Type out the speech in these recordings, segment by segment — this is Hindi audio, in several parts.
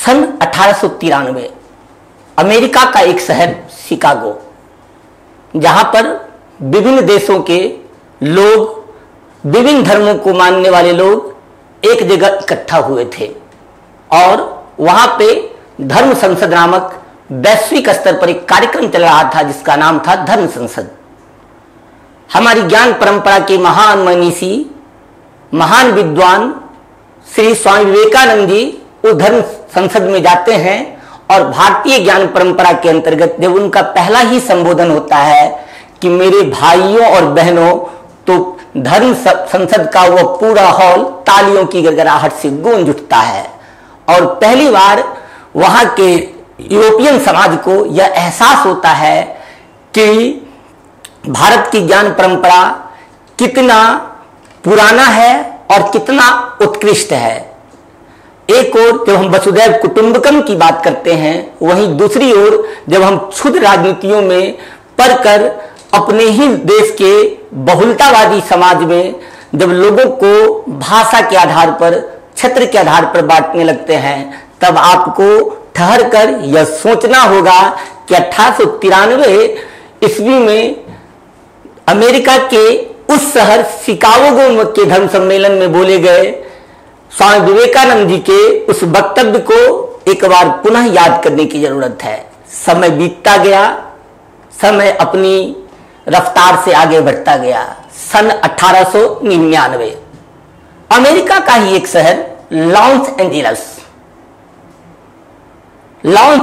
सन 1893 अमेरिका का एक शहर शिकागो, जहां पर विभिन्न देशों के लोग, विभिन्न धर्मों को मानने वाले लोग एक जगह इकट्ठा हुए थे और वहां पे धर्म संसद नामक वैश्विक स्तर पर एक कार्यक्रम चल रहा था जिसका नाम था धर्म संसद। हमारी ज्ञान परंपरा के महान मनीषी, महान विद्वान श्री स्वामी विवेकानंद जी उस धर्म संसद में जाते हैं और भारतीय ज्ञान परंपरा के अंतर्गत जब उनका पहला ही संबोधन होता है कि मेरे भाइयों और बहनों, तो धर्म संसद का वह पूरा हॉल तालियों की गड़गड़ाहट से गूंज उठता है और पहली बार वहां के यूरोपियन समाज को यह एहसास होता है कि भारत की ज्ञान परंपरा कितना पुराना है और कितना उत्कृष्ट है। एक ओर जब हम वसुधैव कुटुंबकम की बात करते हैं, वहीं दूसरी ओर जब हम क्षुद्र राजनीतियों में पढ़कर अपने ही देश के बहुलतावादी समाज में जब लोगों को भाषा के आधार पर, क्षेत्र के आधार पर बांटने लगते हैं, तब आपको ठहर कर यह सोचना होगा कि 1893 ईस्वी में अमेरिका के उस शहर शिकागो के धर्म सम्मेलन में बोले गए स्वामी विवेकानंद जी के उस वक्तव्य को एक बार पुनः याद करने की जरूरत है। समय बीतता गया, समय अपनी रफ्तार से आगे बढ़ता गया। सन 1899 अमेरिका का ही एक शहर लॉस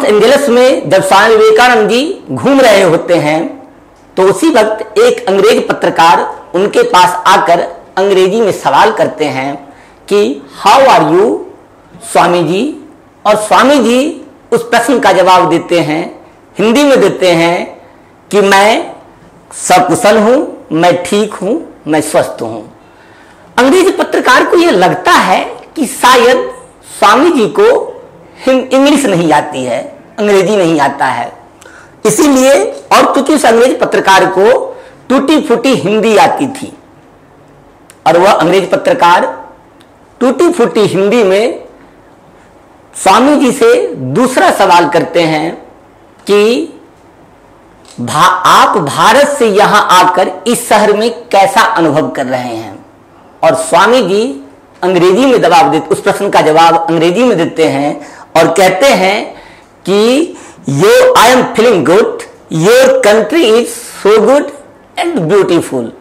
एंजेलिस में जब स्वामी विवेकानंद जी घूम रहे होते हैं तो उसी वक्त एक अंग्रेज पत्रकार उनके पास आकर अंग्रेजी में सवाल करते हैं कि how are you Swami ji, और स्वामी जी उस प्रश्न का जवाब देते हैं, हिंदी में देते हैं कि मैं सकुशल हूं, मैं ठीक हूं, मैं स्वस्थ हूं। अंग्रेज पत्रकार को यह लगता है कि शायद स्वामी जी को इंग्लिश नहीं आती है, अंग्रेजी नहीं आता है, इसीलिए, और क्योंकि उस अंग्रेज पत्रकार को टूटी फूटी हिंदी आती थी और वह अंग्रेज पत्रकार टूटी फूटी हिंदी में स्वामी जी से दूसरा सवाल करते हैं कि आप भारत से यहां आकर इस शहर में कैसा अनुभव कर रहे हैं, और स्वामी जी अंग्रेजी में उस प्रश्न का जवाब अंग्रेजी में देते हैं और कहते हैं कि I am feeling good, your country is so good and beautiful,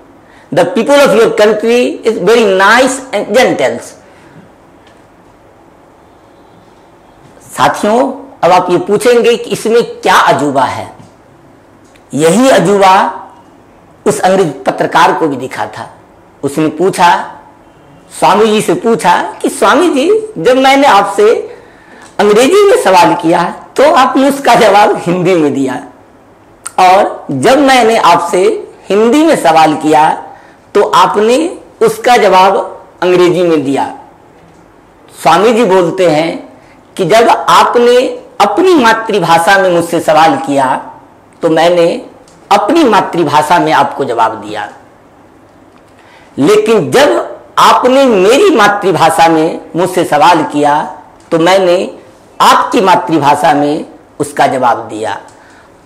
the people of your country is very nice and gentles. साथियों, अब आप ये पूछेंगे कि इसमें क्या अजूबा है। यही अजूबा उस अंग्रेज पत्रकार को भी दिखा था। उसने पूछा, स्वामी जी से पूछा कि स्वामी जी, जब मैंने आपसे अंग्रेजी में सवाल किया तो आपने उसका जवाब हिंदी में दिया, और जब मैंने आपसे हिंदी में सवाल किया तो आपने उसका जवाब अंग्रेजी में दिया। स्वामी जी बोलते हैं कि जब आपने अपनी मातृभाषा में मुझसे सवाल किया तो मैंने अपनी मातृभाषा में आपको जवाब दिया, लेकिन जब आपने मेरी मातृभाषा में मुझसे सवाल किया तो मैंने आपकी मातृभाषा में उसका जवाब दिया।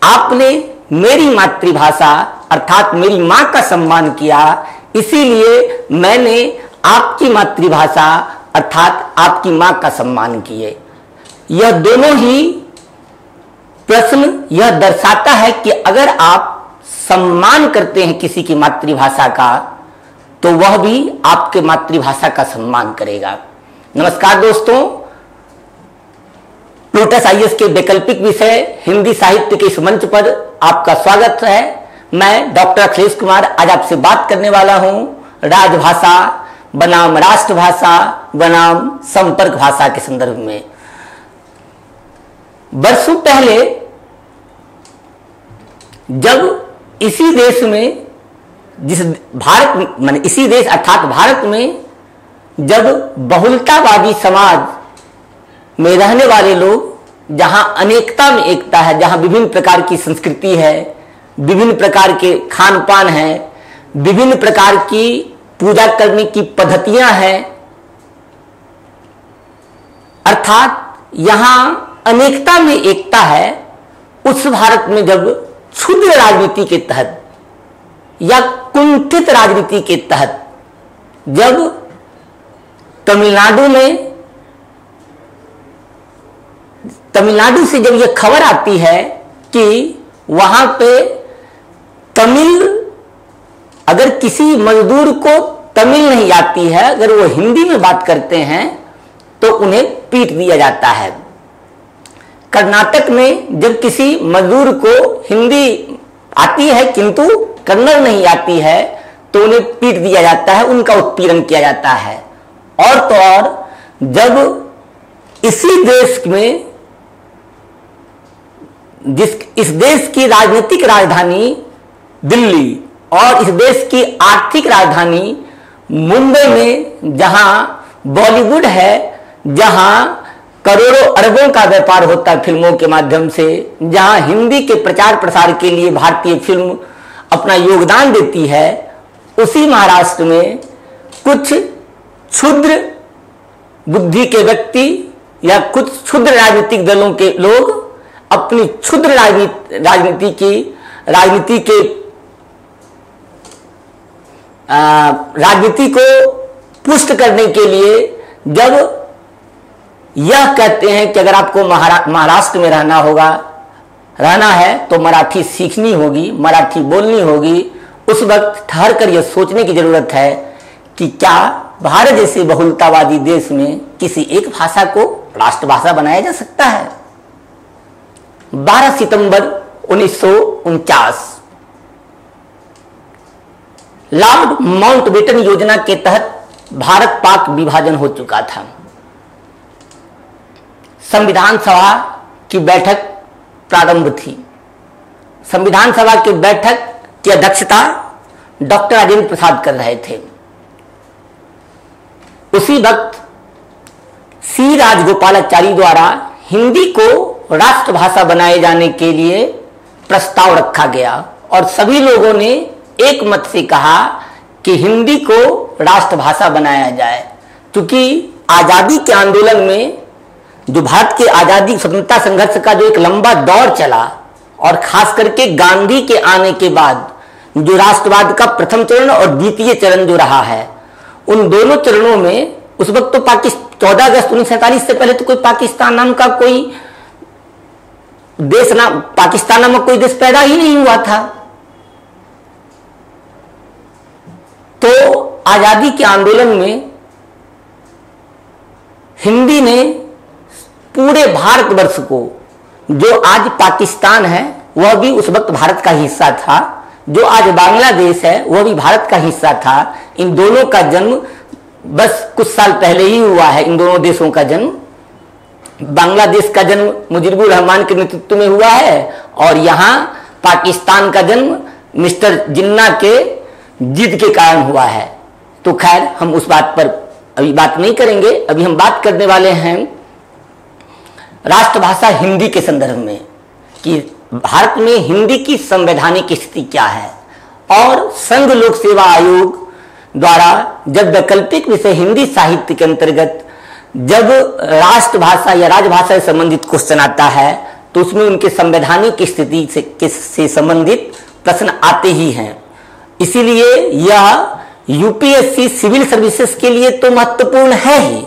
आपने मेरी मातृभाषा अर्थात मेरी मां का सम्मान किया, इसीलिए मैंने आपकी मातृभाषा अर्थात आपकी मां का सम्मान किए। यह दोनों ही प्रश्न यह दर्शाता है कि अगर आप सम्मान करते हैं किसी की मातृभाषा का तो वह भी आपके मातृभाषा का सम्मान करेगा। नमस्कार दोस्तों, प्लूटस आईएएस के वैकल्पिक विषय हिंदी साहित्य के इस मंच पर आपका स्वागत है। मैं डॉक्टर अखिलेश कुमार आज आपसे बात करने वाला हूं राजभाषा बनाम राष्ट्रभाषा बनाम संपर्क भाषा के संदर्भ में। वर्षों पहले जब इसी देश में, इसी देश अर्थात भारत में जब बहुलतावादी समाज में रहने वाले लोग, जहां अनेकता में एकता है, जहां विभिन्न प्रकार की संस्कृति है, विभिन्न प्रकार के खान पान है, विभिन्न प्रकार की पूजा करने की पद्धतियां हैं, अर्थात यहां अनेकता में एकता है, उस भारत में जब क्षुद्र राजनीति के तहत या कुंठित राजनीति के तहत जब तमिलनाडु से जब यह खबर आती है कि वहां पे तमिल, अगर किसी मजदूर को तमिल नहीं आती है, अगर वो हिंदी में बात करते हैं तो उन्हें पीट दिया जाता है। कर्नाटक में जब किसी मजदूर को हिंदी आती है किंतु कन्नड़ नहीं आती है तो उन्हें पीट दिया जाता है, उनका उत्पीड़न किया जाता है। और तो और जब इसी देश में इस देश की राजनीतिक राजधानी दिल्ली और इस देश की आर्थिक राजधानी मुंबई में जहां बॉलीवुड है, जहां करोड़ों अरबों का व्यापार होता है फिल्मों के माध्यम से, जहां हिंदी के प्रचार प्रसार के लिए भारतीय फिल्म अपना योगदान देती है, उसी महाराष्ट्र में कुछ क्षुद्र बुद्धि के व्यक्ति या कुछ क्षुद्र राजनीतिक दलों के लोग अपनी क्षुद्र राजनीति को पुष्ट करने के लिए जब यह कहते हैं कि अगर आपको महाराष्ट्र में रहना है तो मराठी सीखनी होगी, मराठी बोलनी होगी, उस वक्त ठहर कर यह सोचने की जरूरत है कि क्या भारत जैसे बहुलतावादी देश में किसी एक भाषा को राष्ट्रभाषा बनाया जा सकता है। 12 सितंबर 1949 लॉर्ड माउंटबेटन योजना के तहत भारत पाक विभाजन हो चुका था। संविधान सभा की बैठक प्रारंभ थी। संविधान सभा की बैठक की अध्यक्षता डॉक्टर राजेंद्र प्रसाद कर रहे थे। उसी वक्त सी राजगोपालाचारी द्वारा हिंदी को राष्ट्रभाषा बनाए जाने के लिए प्रस्ताव रखा गया और सभी लोगों ने एक मत से कहा कि हिंदी को राष्ट्रभाषा बनाया जाए, क्योंकि आजादी के आंदोलन में जो भारत के आजादी स्वतंत्रता संघर्ष का जो एक लंबा दौर चला और खास करके गांधी के आने के बाद जो राष्ट्रवाद का प्रथम चरण और द्वितीय चरण जो रहा है, उन दोनों चरणों में उस वक्त तो 14 अगस्त 1947 से पहले तो कोई पाकिस्तान नाम का कोई देश ना, पाकिस्तान नामक कोई देश पैदा ही नहीं हुआ था। तो आजादी के आंदोलन में हिंदी ने पूरे भारतवर्ष को, जो आज पाकिस्तान है वह भी उस वक्त भारत का हिस्सा था, जो आज बांग्लादेश है वह भी भारत का हिस्सा था। इन दोनों का जन्म बस कुछ साल पहले ही हुआ है। इन दोनों देशों का जन्म, बांग्लादेश का जन्म मुजीबुर रहमान के नेतृत्व में हुआ है और यहां पाकिस्तान का जन्म मिस्टर जिन्ना के जिद के कारण हुआ है। तो खैर हम उस बात पर अभी बात नहीं करेंगे। अभी हम बात करने वाले हैं राष्ट्रभाषा हिंदी के संदर्भ में कि भारत में हिंदी की संवैधानिक स्थिति क्या है। और संघ लोक सेवा आयोग द्वारा जब वैकल्पिक विषय हिंदी साहित्य के अंतर्गत जब राष्ट्रभाषा या राजभाषा से संबंधित क्वेश्चन आता है तो उसमें उनके संवैधानिक स्थिति से संबंधित प्रश्न आते ही हैं। इसीलिए यह यूपीएससी सिविल सर्विसेज के लिए तो महत्वपूर्ण है ही।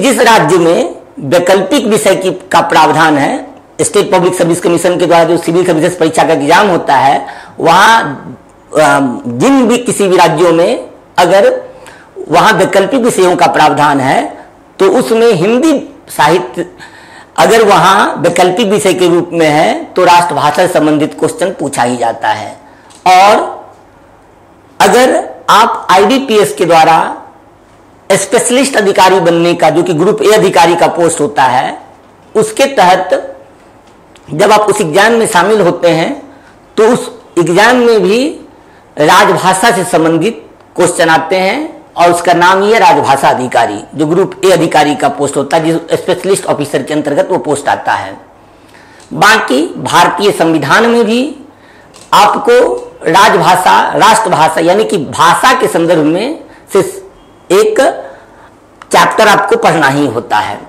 जिस राज्य में वैकल्पिक विषय का प्रावधान है, स्टेट पब्लिक सर्विस कमीशन के द्वारा जो सिविल सर्विसेज परीक्षा का एग्जाम होता है, वहां जिन भी किसी भी राज्यों में अगर वहां वैकल्पिक विषयों का प्रावधान है तो उसमें हिंदी साहित्य अगर वहां वैकल्पिक विषय के रूप में है तो राष्ट्रभाषा से संबंधित क्वेश्चन पूछा ही जाता है। और अगर आप आईबीपीएस के द्वारा स्पेशलिस्ट अधिकारी बनने का, जो कि ग्रुप ए अधिकारी का पोस्ट होता है, उसके तहत जब आप उस एग्जाम में शामिल होते हैं तो उस एग्जाम में भी राजभाषा से संबंधित क्वेश्चन आते हैं और उसका नाम ही है राजभाषा अधिकारी, जो ग्रुप ए अधिकारी का पोस्ट होता है, जिस स्पेशलिस्ट ऑफिसर के अंतर्गत वो पोस्ट आता है। बाकी भारतीय संविधान में भी आपको राजभाषा, राष्ट्रभाषा यानी कि भाषा के संदर्भ में से एक चैप्टर आपको पढ़ना ही होता है।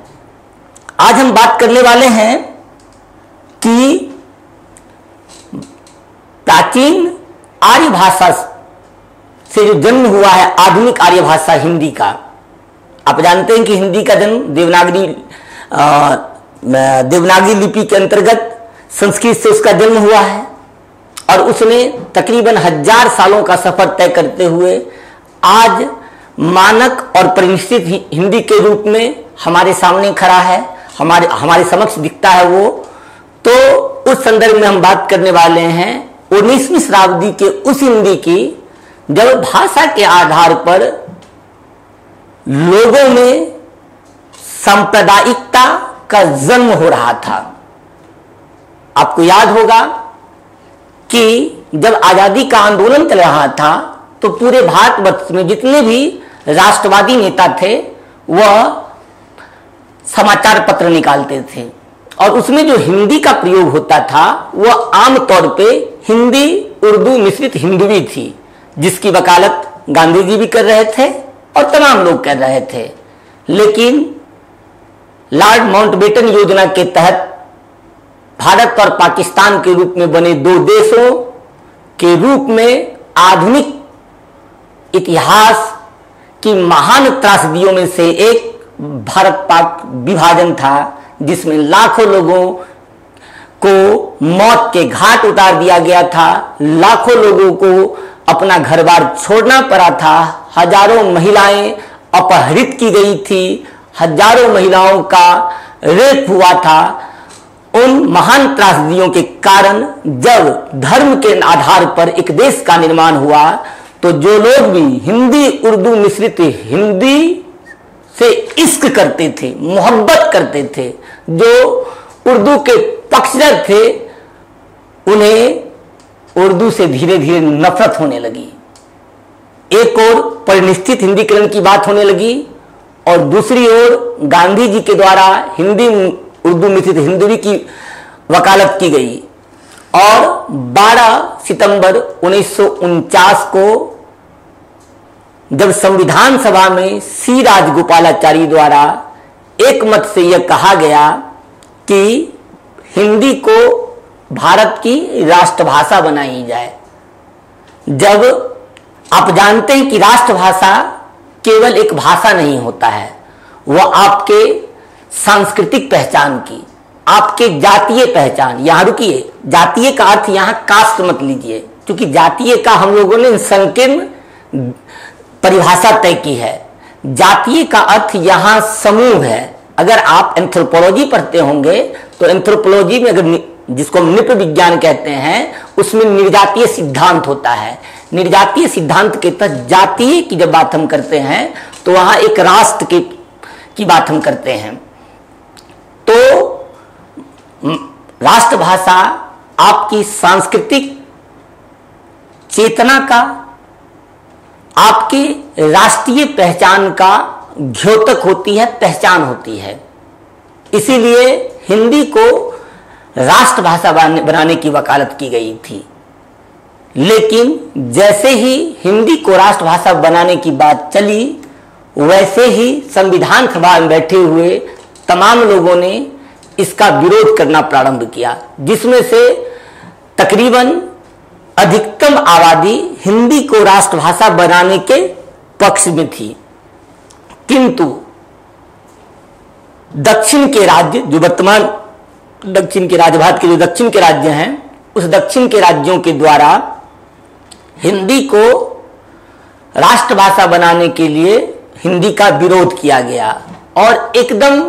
आज हम बात करने वाले हैं कि प्राचीन आर्य भाषा से जो जन्म हुआ है आधुनिक आर्य भाषा हिंदी का। आप जानते हैं कि हिंदी का जन्म देवनागरी लिपि के अंतर्गत संस्कृत से उसका जन्म हुआ है और उसने तकरीबन 1000 सालों का सफर तय करते हुए आज मानक और परिनिष्ठित हिंदी के रूप में हमारे सामने खड़ा है, हमारे समक्ष दिखता है वो। तो उस संदर्भ में हम बात करने वाले हैं 19वीं शताब्दी के उस हिंदी की जब भाषा के आधार पर लोगों में सांप्रदायिकता का जन्म हो रहा था। आपको याद होगा कि जब आजादी का आंदोलन चल रहा था तो पूरे भारतवर्ष में जितने भी राष्ट्रवादी नेता थे वह समाचार पत्र निकालते थे और उसमें जो हिंदी का प्रयोग होता था वह आमतौर पे हिंदी उर्दू मिश्रित हिंदवी थी, जिसकी वकालत गांधी जी भी कर रहे थे और तमाम लोग कर रहे थे। लेकिन लॉर्ड माउंटबेटन योजना के तहत भारत और पाकिस्तान के रूप में बने दो देशों के रूप में आधुनिक इतिहास की महान त्रासदियों में से एक भारत पाक विभाजन था, जिसमें लाखों लोगों को मौत के घाट उतार दिया गया था, लाखों लोगों को अपना घर बार छोड़ना पड़ा था, हजारों महिलाएं अपहरित की गई थी, हजारों महिलाओं का रेप हुआ था। उन महान त्रासदियों के कारण जब धर्म के आधार पर एक देश का निर्माण हुआ तो जो लोग भी हिंदी उर्दू मिश्रित हिंदी से इश्क करते थे, मोहब्बत करते थे, जो उर्दू के पक्षधर थे, उन्हें उर्दू से धीरे धीरे नफरत होने लगी। एक ओर परिनिष्ठित हिंदीकरण की बात होने लगी और दूसरी ओर गांधी जी के द्वारा हिंदी उर्दू मिश्रित हिंदवी की वकालत की गई और 12 सितंबर 1949 को जब संविधान सभा में सी राजगोपालाचारी द्वारा एक मत से यह कहा गया कि हिंदी को भारत की राष्ट्रभाषा बनाई जाए। जब आप जानते हैं कि राष्ट्रभाषा केवल एक भाषा नहीं होता है, वह आपके सांस्कृतिक पहचान की, आपके जातीय पहचान। यहां रुकिए, जातीय का अर्थ यहां कास्ट मत लीजिए, क्योंकि जातीय का हम लोगों ने संकीर्ण परिभाषा तय की है। जातीय का अर्थ यहां समूह है। अगर आप एंथ्रोपोलॉजी पढ़ते होंगे तो एंथ्रोपोलॉजी में अगर जिसको हम नृप विज्ञान कहते हैं उसमें निर्जातीय सिद्धांत होता है। निर्जातीय सिद्धांत के तहत जातीय की जब बात हम करते हैं तो वहां एक राष्ट्र की बात हम करते हैं। तो राष्ट्रभाषा आपकी सांस्कृतिक चेतना का, आपके राष्ट्रीय पहचान का द्योतक होती है, पहचान होती है। इसीलिए हिंदी को राष्ट्रभाषा बनाने की वकालत की गई थी। लेकिन जैसे ही हिंदी को राष्ट्रभाषा बनाने की बात चली, वैसे ही संविधान सभा में बैठे हुए तमाम लोगों ने इसका विरोध करना प्रारंभ किया, जिसमें से तकरीबन अधिकतम आबादी हिंदी को राष्ट्रभाषा बनाने के पक्ष में थी। किंतु दक्षिण के राज्य, जो वर्तमान दक्षिण के राज्य, भारत के जो दक्षिण के राज्य हैं, उस दक्षिण के राज्यों के द्वारा हिंदी को राष्ट्रभाषा बनाने के लिए हिंदी का विरोध किया गया और एकदम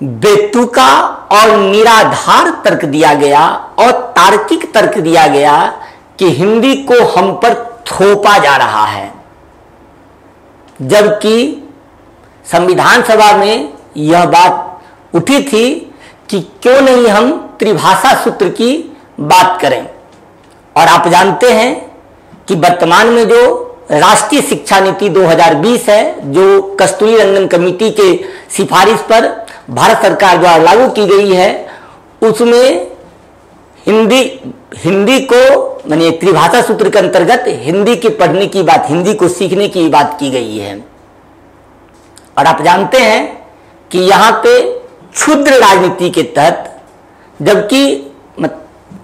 बेतुका और निराधार तर्क दिया गया और तार्किक तर्क दिया गया कि हिंदी को हम पर थोपा जा रहा है। जबकि संविधान सभा में यह बात उठी थी कि क्यों नहीं हम त्रिभाषा सूत्र की बात करें। और आप जानते हैं कि वर्तमान में जो राष्ट्रीय शिक्षा नीति 2020 है, जो कस्तूरी रंगन कमेटी के सिफारिश पर भारत सरकार द्वारा लागू की गई है, उसमें हिंदी को माने त्रिभाषा सूत्र के अंतर्गत हिंदी के पढ़ने की बात, हिंदी को सीखने की बात की गई है। और आप जानते हैं कि यहाँ पे क्षुद्र राजनीति के तहत, जबकि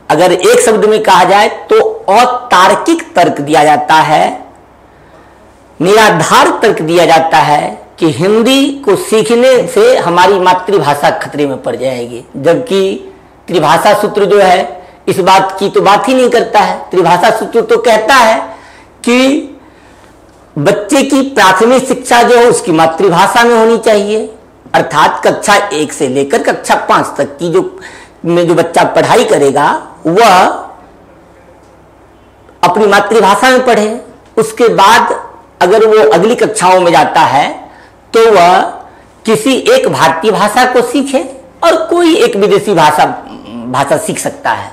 अगर एक शब्द में कहा जाए तो अतार्किक तर्क दिया जाता है, निराधार तर्क दिया जाता है कि हिंदी को सीखने से हमारी मातृभाषा खतरे में पड़ जाएगी। जबकि त्रिभाषा सूत्र जो है इस बात की तो बात ही नहीं करता है। त्रिभाषा सूत्र तो कहता है कि बच्चे की प्राथमिक शिक्षा जो है उसकी मातृभाषा में होनी चाहिए, अर्थात कक्षा 1 से लेकर कक्षा 5 तक की जो बच्चा पढ़ाई करेगा वह अपनी मातृभाषा में पढ़े। उसके बाद अगर वो अगली कक्षाओं में जाता है तो वह किसी एक भारतीय भाषा को सीखे और कोई एक विदेशी भाषा सीख सकता है।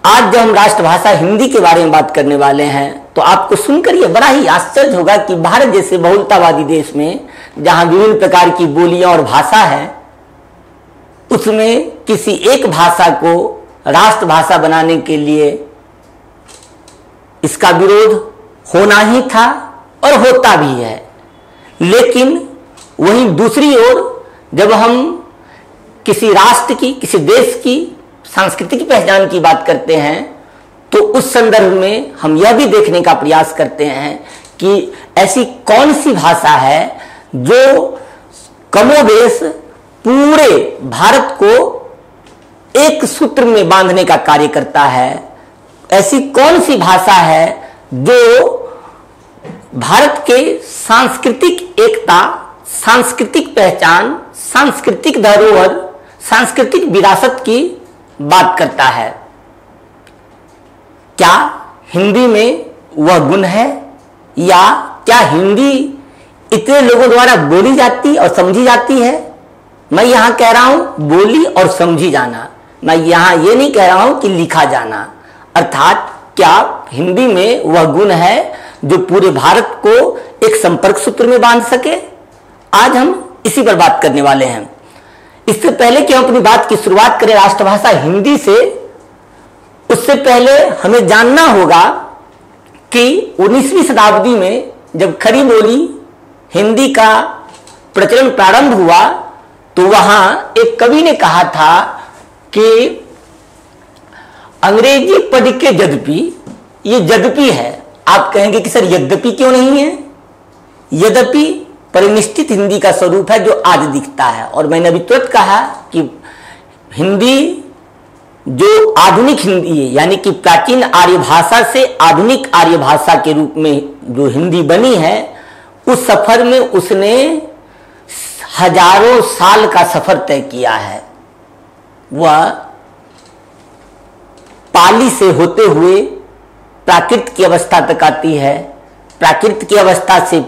आज जब हम राष्ट्रभाषा हिंदी के बारे में बात करने वाले हैं तो आपको सुनकर यह बड़ा ही आश्चर्य होगा कि भारत जैसे बहुलतावादी देश में जहां विभिन्न प्रकार की बोलियां और भाषा है, उसमें किसी एक भाषा को राष्ट्रभाषा बनाने के लिए इसका विरोध होना ही था और होता भी है। लेकिन वहीं दूसरी ओर जब हम किसी राष्ट्र की, किसी देश की सांस्कृतिक पहचान की बात करते हैं तो उस संदर्भ में हम यह भी देखने का प्रयास करते हैं कि ऐसी कौन सी भाषा है जो कमोबेश पूरे भारत को एक सूत्र में बांधने का कार्य करता है। ऐसी कौन सी भाषा है जो भारत के सांस्कृतिक एकता, सांस्कृतिक पहचान, सांस्कृतिक धरोहर, सांस्कृतिक विरासत की बात करता है। क्या हिंदी में वह गुण है, या क्या हिंदी इतने लोगों द्वारा बोली जाती और समझी जाती है? मैं यहां कह रहा हूं बोली और समझी जाना, मैं यहां यह नहीं कह रहा हूं कि लिखा जाना। अर्थात क्या हिंदी में वह गुण है जो पूरे भारत को एक संपर्क सूत्र में बांध सके? आज हम इसी पर बात करने वाले हैं। इससे पहले कि हम अपनी बात की शुरुआत करें राष्ट्रभाषा हिंदी से, उससे पहले हमें जानना होगा कि 19वीं शताब्दी में जब खड़ी बोली हिंदी का प्रचलन प्रारंभ हुआ तो वहां एक कवि ने कहा था कि अंग्रेजी पढ़ के यद्यपि, ये यद्यपि है। आप कहेंगे कि सर यद्यपि क्यों नहीं है? यद्यपि परिनिष्ठित हिंदी का स्वरूप है जो आज दिखता है। और मैंने अभी तुरंत कहा कि हिंदी जो आधुनिक हिंदी है, यानी कि प्राचीन आर्य भाषा से आधुनिक आर्य भाषा के रूप में जो हिंदी बनी है, उस सफर में उसने हजारों साल का सफर तय किया है। वह पाली से होते हुए प्राकृत की अवस्था तक आती है, प्राकृत की अवस्था से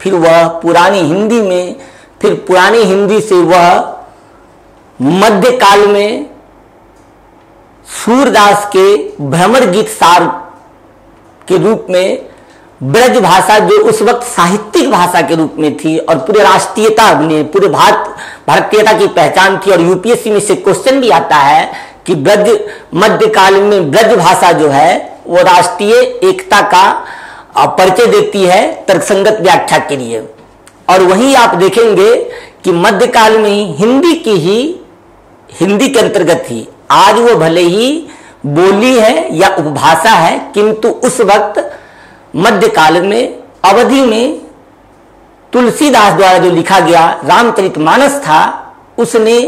फिर वह पुरानी हिंदी में, फिर पुरानी हिंदी से वह मध्यकाल में सूरदास के भ्रमर गीत सार के रूप में ब्रज भाषा जो उस वक्त साहित्यिक भाषा के रूप में थी और पूरे राष्ट्रीयता ने, पूरे भारतीयता की पहचान थी। और यूपीएससी में से क्वेश्चन भी आता है कि ब्रज मध्यकाल में ब्रज भाषा जो है वो राष्ट्रीय एकता का परिचय देती है तर्कसंगत व्याख्या के लिए। और वहीं आप देखेंगे कि मध्यकाल में ही हिंदी के अंतर्गत ही आज वो भले ही बोली है या उपभाषा है, किंतु उस वक्त मध्यकाल में अवधि में तुलसीदास द्वारा जो लिखा गया रामचरितमानस था, उसने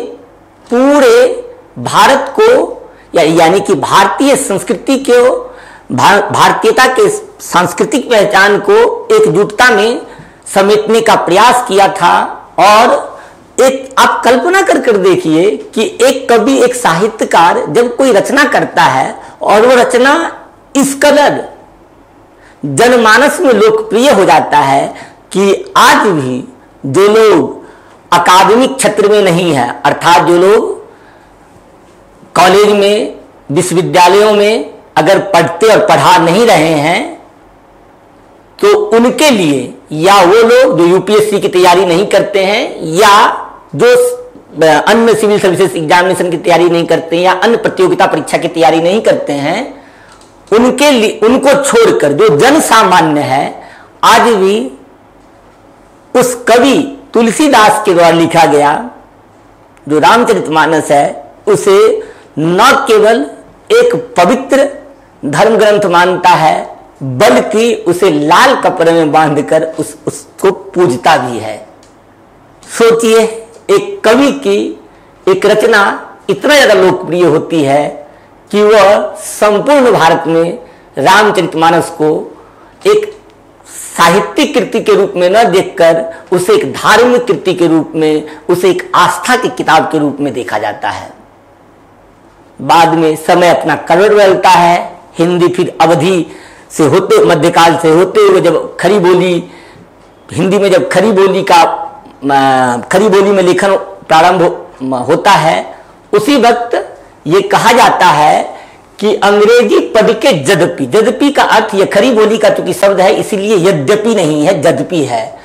पूरे भारत को यानी कि भारतीय संस्कृति को, भारतीयता के सांस्कृतिक पहचान को एकजुटता में समेटने का प्रयास किया था। और एक आप कल्पना कर देखिए कि एक कवि, एक साहित्यकार जब कोई रचना करता है और वो रचना इस कदर जनमानस में लोकप्रिय हो जाता है कि आज भी जो लोग अकादमिक क्षेत्र में नहीं है, अर्थात जो लोग कॉलेज में, विश्वविद्यालयों में अगर पढ़ते और पढ़ा नहीं रहे हैं, तो उनके लिए, या वो लोग जो यूपीएससी की तैयारी नहीं करते हैं, या जो अन्य सिविल सर्विसेज एग्जामिनेशन की तैयारी नहीं करते हैं, या अन्य प्रतियोगिता परीक्षा की तैयारी नहीं करते हैं, उनके लिए, उनको छोड़कर जो जन सामान्य है, आज भी उस कवि तुलसीदास के द्वारा लिखा गया जो रामचरितमानस है उसे न केवल एक पवित्र धर्म ग्रंथ मानता है, बल्कि उसे लाल कपड़े में बांधकर उसको पूजता भी है। सोचिए, एक कवि की एक रचना इतना ज्यादा लोकप्रिय होती है कि वह संपूर्ण भारत में रामचरितमानस को एक साहित्यिक कृति के रूप में न देखकर उसे एक धार्मिक कृति के रूप में, उसे एक आस्था की किताब के रूप में देखा जाता है। बाद में समय अपना करवट बदलता है, हिंदी फिर अवधि से होते, मध्यकाल से होते हुए जब खड़ी बोली, हिंदी में जब खड़ी बोली में लेखन प्रारंभ होता है, उसी वक्त ये कहा जाता है कि अंग्रेजी पद के यद्यपि, यद्यपि का अर्थ, यह खड़ी बोली का चूंकि शब्द है इसलिए यद्यपि नहीं है, यद्यपि है,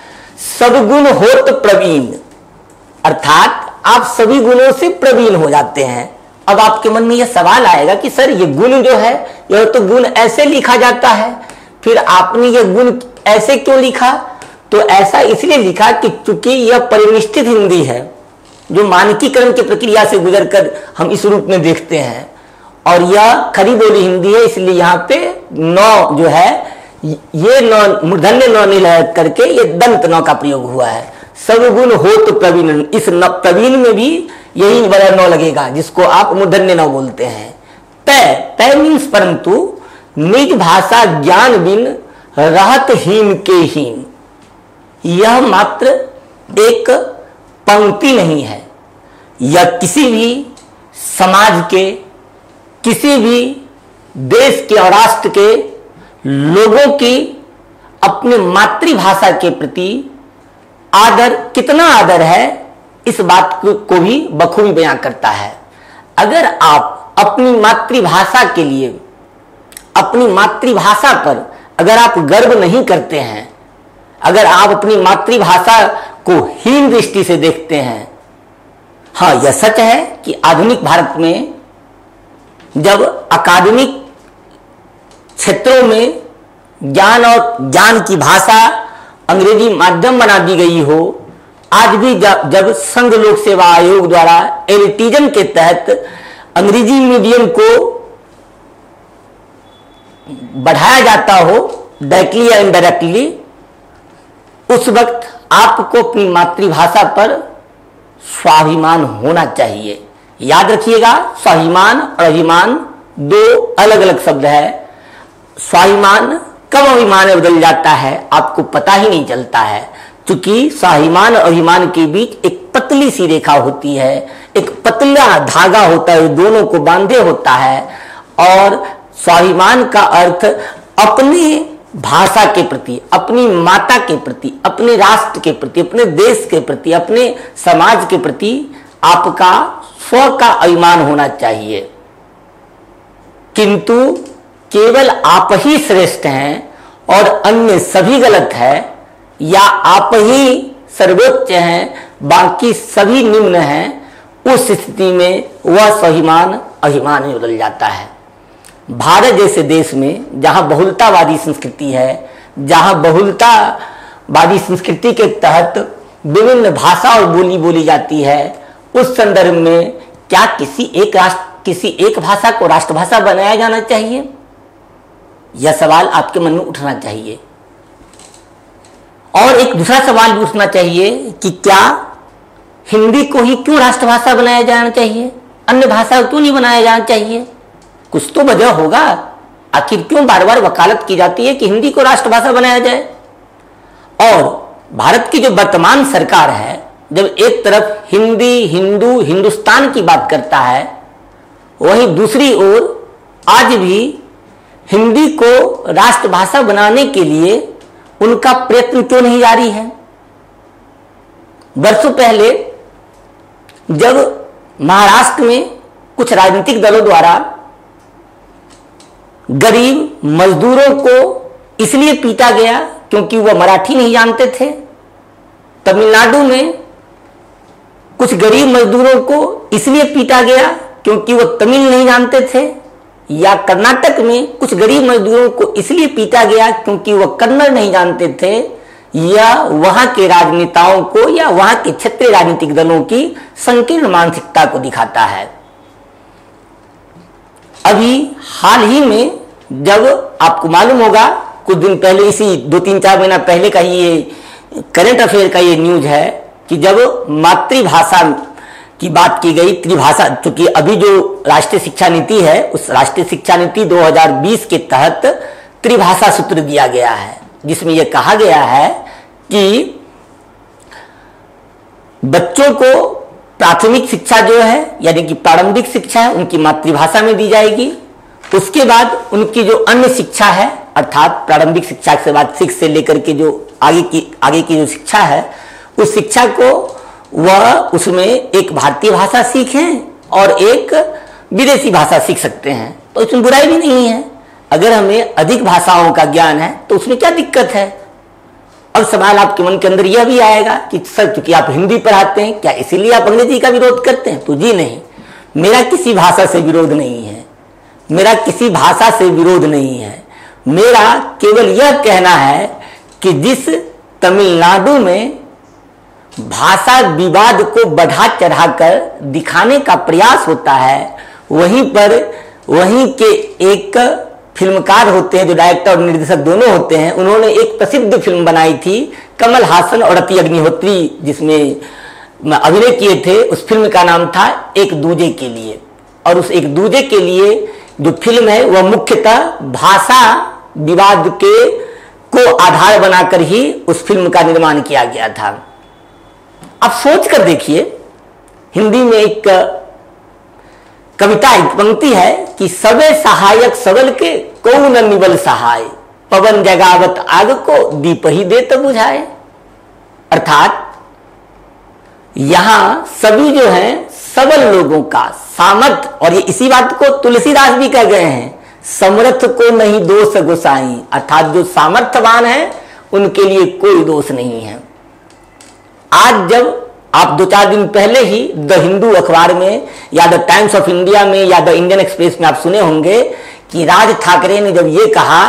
सब गुण होत प्रवीण, अर्थात आप सभी गुणों से प्रवीण हो जाते हैं। अब आपके मन में यह सवाल आएगा कि सर ये गुण जो है, यह तो गुण ऐसे लिखा जाता है, फिर आपने ये गुण ऐसे क्यों लिखा? तो ऐसा इसलिए लिखा कि चूंकि यह परिनिष्ठित हिंदी है, जो मानकीकरण की प्रक्रिया से गुजरकर हम इस रूप में देखते हैं, और यह खड़ी बोली हिंदी है, इसलिए यहाँ पे नौ जो है, ये नौ मूर्धन्य नौ नील करके ये दंत नौ का प्रयोग हुआ है। सब गुण हो तो प्रवीण, इस प्रवीण में भी यही बड़ा नौ लगेगा, जिसको आप मूर्धन्य नौ बोलते हैं। तय, तय मीन्स परंतु, निज भाषा ज्ञान बिन रहत हीन के हीन। यह मात्र एक पंक्ति नहीं है, यह किसी भी समाज के, किसी भी देश के और राष्ट्र के लोगों की अपने मातृभाषा के प्रति आदर, कितना आदर है, इस बात को भी बखूबी बयां करता है। अगर आप अपनी मातृभाषा के लिए, अपनी मातृभाषा पर अगर आप गर्व नहीं करते हैं, अगर आप अपनी मातृभाषा को हीन दृष्टि से देखते हैं, हाँ यह सच है कि आधुनिक भारत में जब अकादमिक क्षेत्रों में ज्ञान और ज्ञान की भाषा अंग्रेजी माध्यम बना दी गई हो, आज भी जब संघ लोक सेवा आयोग द्वारा एलिटिज्म के तहत अंग्रेजी मीडियम को बढ़ाया जाता हो, डायरेक्टली या इनडायरेक्टली, उस वक्त आपको अपनी मातृभाषा पर स्वाभिमान होना चाहिए। याद रखिएगा, स्वाभिमान और अभिमान दो अलग अलग शब्द है। स्वाभिमान कब अभिमान में बदल जाता है आपको पता ही नहीं चलता है, क्योंकि स्वाभिमान और अभिमान के बीच एक पतली सी रेखा होती है, एक पतला धागा होता है, दोनों को बांधे होता है। और स्वाभिमान का अर्थ अपनी भाषा के प्रति, अपनी माता के प्रति, अपने राष्ट्र के प्रति, अपने देश के प्रति, अपने समाज के प्रति आपका स्व का अभिमान होना चाहिए। किंतु केवल आप ही श्रेष्ठ हैं और अन्य सभी गलत है, या आप ही सर्वोच्च हैं बाकी सभी निम्न हैं, उस स्थिति में वह स्वाभिमान अभिमान में बदल जाता है। भारत जैसे देश में जहां बहुलतावादी संस्कृति है, जहां बहुलतावादी संस्कृति के तहत विभिन्न भाषा और बोली बोली जाती है, उस संदर्भ में क्या किसी एक भाषा को राष्ट्रभाषा बनाया जाना चाहिए? यह सवाल आपके मन में उठना चाहिए। और एक दूसरा सवाल भी उठना चाहिए कि क्या हिंदी को ही क्यों राष्ट्रभाषा बनाया जाना चाहिए, अन्य भाषा को क्यों नहीं बनाया जाना चाहिए? कुछ तो वजह होगा, आखिर क्यों बार बार वकालत की जाती है कि हिंदी को राष्ट्रभाषा बनाया जाए? और भारत की जो वर्तमान सरकार है, जब एक तरफ हिंदी, हिंदू, हिंदुस्तान की बात करता है, वहीं दूसरी ओर आज भी हिंदी को राष्ट्रभाषा बनाने के लिए उनका प्रयत्न क्यों नहीं जारी है? वर्षों पहले जब महाराष्ट्र में कुछ राजनीतिक दलों द्वारा गरीब मजदूरों को इसलिए पीटा गया क्योंकि वह मराठी नहीं जानते थे, तमिलनाडु में कुछ गरीब मजदूरों को इसलिए पीटा गया क्योंकि वह तमिल नहीं जानते थे, या कर्नाटक में कुछ गरीब मजदूरों को इसलिए पीटा गया क्योंकि वह कन्नड़ नहीं जानते थे, यह वहां के राजनेताओं को या वहां के क्षेत्रीय राजनीतिक दलों की संकीर्ण मानसिकता को दिखाता है। अभी हाल ही में जब आपको मालूम होगा, कुछ दिन पहले, इसी 2-3-4 महीना पहले का ही ये करंट अफेयर का ये न्यूज है कि जब मातृभाषा की बात की गई, त्रिभाषा, क्योंकि अभी जो राष्ट्रीय शिक्षा नीति है उस राष्ट्रीय शिक्षा नीति 2020 के तहत त्रिभाषा सूत्र दिया गया है, जिसमें यह कहा गया है कि बच्चों को प्राथमिक शिक्षा जो है यानी कि प्रारंभिक शिक्षा है उनकी मातृभाषा में दी जाएगी। उसके बाद उनकी जो अन्य शिक्षा है अर्थात प्रारंभिक शिक्षा के बाद 6 से लेकर के जो आगे की जो शिक्षा है उस शिक्षा को वह उसमें एक भारतीय भाषा सीखें और एक विदेशी भाषा सीख सकते हैं, तो इसमें बुराई भी नहीं है। अगर हमें अधिक भाषाओं का ज्ञान है तो उसमें क्या दिक्कत है। अब सवाल आपके मन के अंदर यह भी आएगा कि सर क्योंकि आप हिंदी पढ़ाते हैं क्या इसीलिए आप अंग्रेजी का विरोध करते हैं? तो जी नहीं, मेरा किसी भाषा से विरोध नहीं है, मेरा किसी भाषा से विरोध नहीं है। मेरा केवल यह कहना है कि जिस तमिलनाडु में भाषा विवाद को बढ़ा चढ़ाकर दिखाने का प्रयास होता है, वहीं के एक फिल्मकार होते हैं जो डायरेक्टर और निर्देशक दोनों होते हैं, उन्होंने एक प्रसिद्ध फिल्म बनाई थी कमल हासन और रति अग्निहोत्री जिसमें अभिनय किए थे। उस फिल्म का नाम था एक दूजे के लिए, और उस एक दूजे के लिए जो फिल्म है वह मुख्यतः भाषा विवाद को आधार बनाकर ही उस फिल्म का निर्माण किया गया था। आप सोच कर देखिए, हिंदी में एक कविता एक पंक्ति है कि सबे सहायक सबल के कौन निबल सहाय, पवन जगावत आग को दीप ही दे तो बुझाए। अर्थात यहां सभी जो हैं सबल लोगों का सामर्थ, और ये इसी बात को तुलसीदास भी कह गए हैं, समर्थ को नहीं दोष गोसाई, अर्थात जो सामर्थ्यवान है उनके लिए कोई दोष नहीं है। आज जब आप 2-4 दिन पहले ही द हिंदू अखबार में या द टाइम्स ऑफ इंडिया में या द इंडियन एक्सप्रेस में आप सुने होंगे कि राज ठाकरे ने जब ये कहा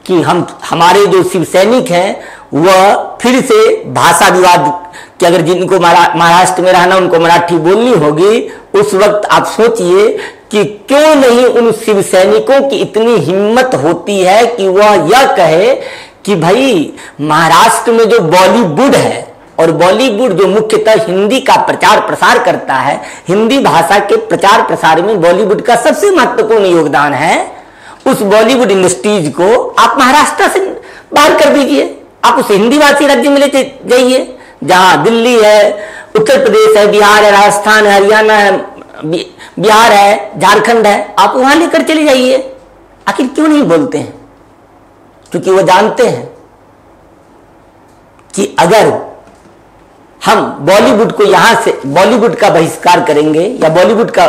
कि हमारे जो शिव सैनिक हैं वह फिर से भाषा विवाद कि अगर जिनको महाराष्ट्र में रहना उनको मराठी बोलनी होगी, उस वक्त आप सोचिए कि क्यों नहीं उन शिव सैनिकों की इतनी हिम्मत होती है कि वह यह कहे कि भाई महाराष्ट्र में जो बॉलीवुड है और बॉलीवुड जो मुख्यतः हिंदी का प्रचार प्रसार करता है, हिंदी भाषा के प्रचार प्रसार में बॉलीवुड का सबसे महत्वपूर्ण योगदान है, उस बॉलीवुड इंडस्ट्रीज को आप महाराष्ट्र से बाहर कर दीजिए, आप उस हिंदी भाषी राज्य में ले जाइए जहां दिल्ली है, उत्तर प्रदेश है, बिहार है, राजस्थान है, हरियाणा है, बिहार है, झारखंड है, आप वहां लेकर चले जाइए। आखिर क्यों नहीं बोलते हैं? क्योंकि वो जानते हैं कि अगर हम बॉलीवुड को यहां से बॉलीवुड का बहिष्कार करेंगे या बॉलीवुड का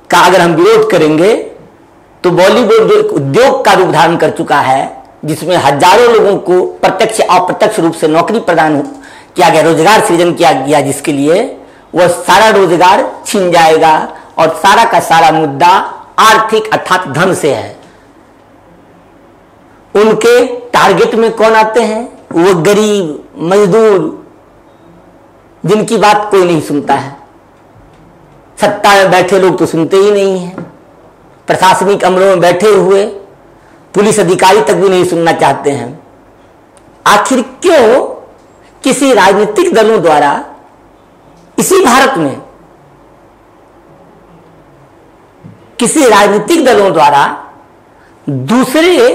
अगर हम विरोध करेंगे तो बॉलीवुड जो एक उद्योग का रूप धारण कर चुका है जिसमें हजारों लोगों को प्रत्यक्ष अप्रत्यक्ष रूप से नौकरी प्रदान किया गया, रोजगार सृजन किया गया, जिसके लिए वह सारा रोजगार छीन जाएगा और सारा का सारा मुद्दा आर्थिक अर्थात धन से है। उनके टारगेट में कौन आते हैं? वो गरीब मजदूर जिनकी बात कोई नहीं सुनता है। सत्ता में बैठे लोग तो सुनते ही नहीं है, प्रशासनिक अमलों में बैठे हुए पुलिस अधिकारी तक भी नहीं सुनना चाहते हैं। आखिर क्यों किसी राजनीतिक दलों द्वारा इसी भारत में किसी राजनीतिक दलों द्वारा दूसरे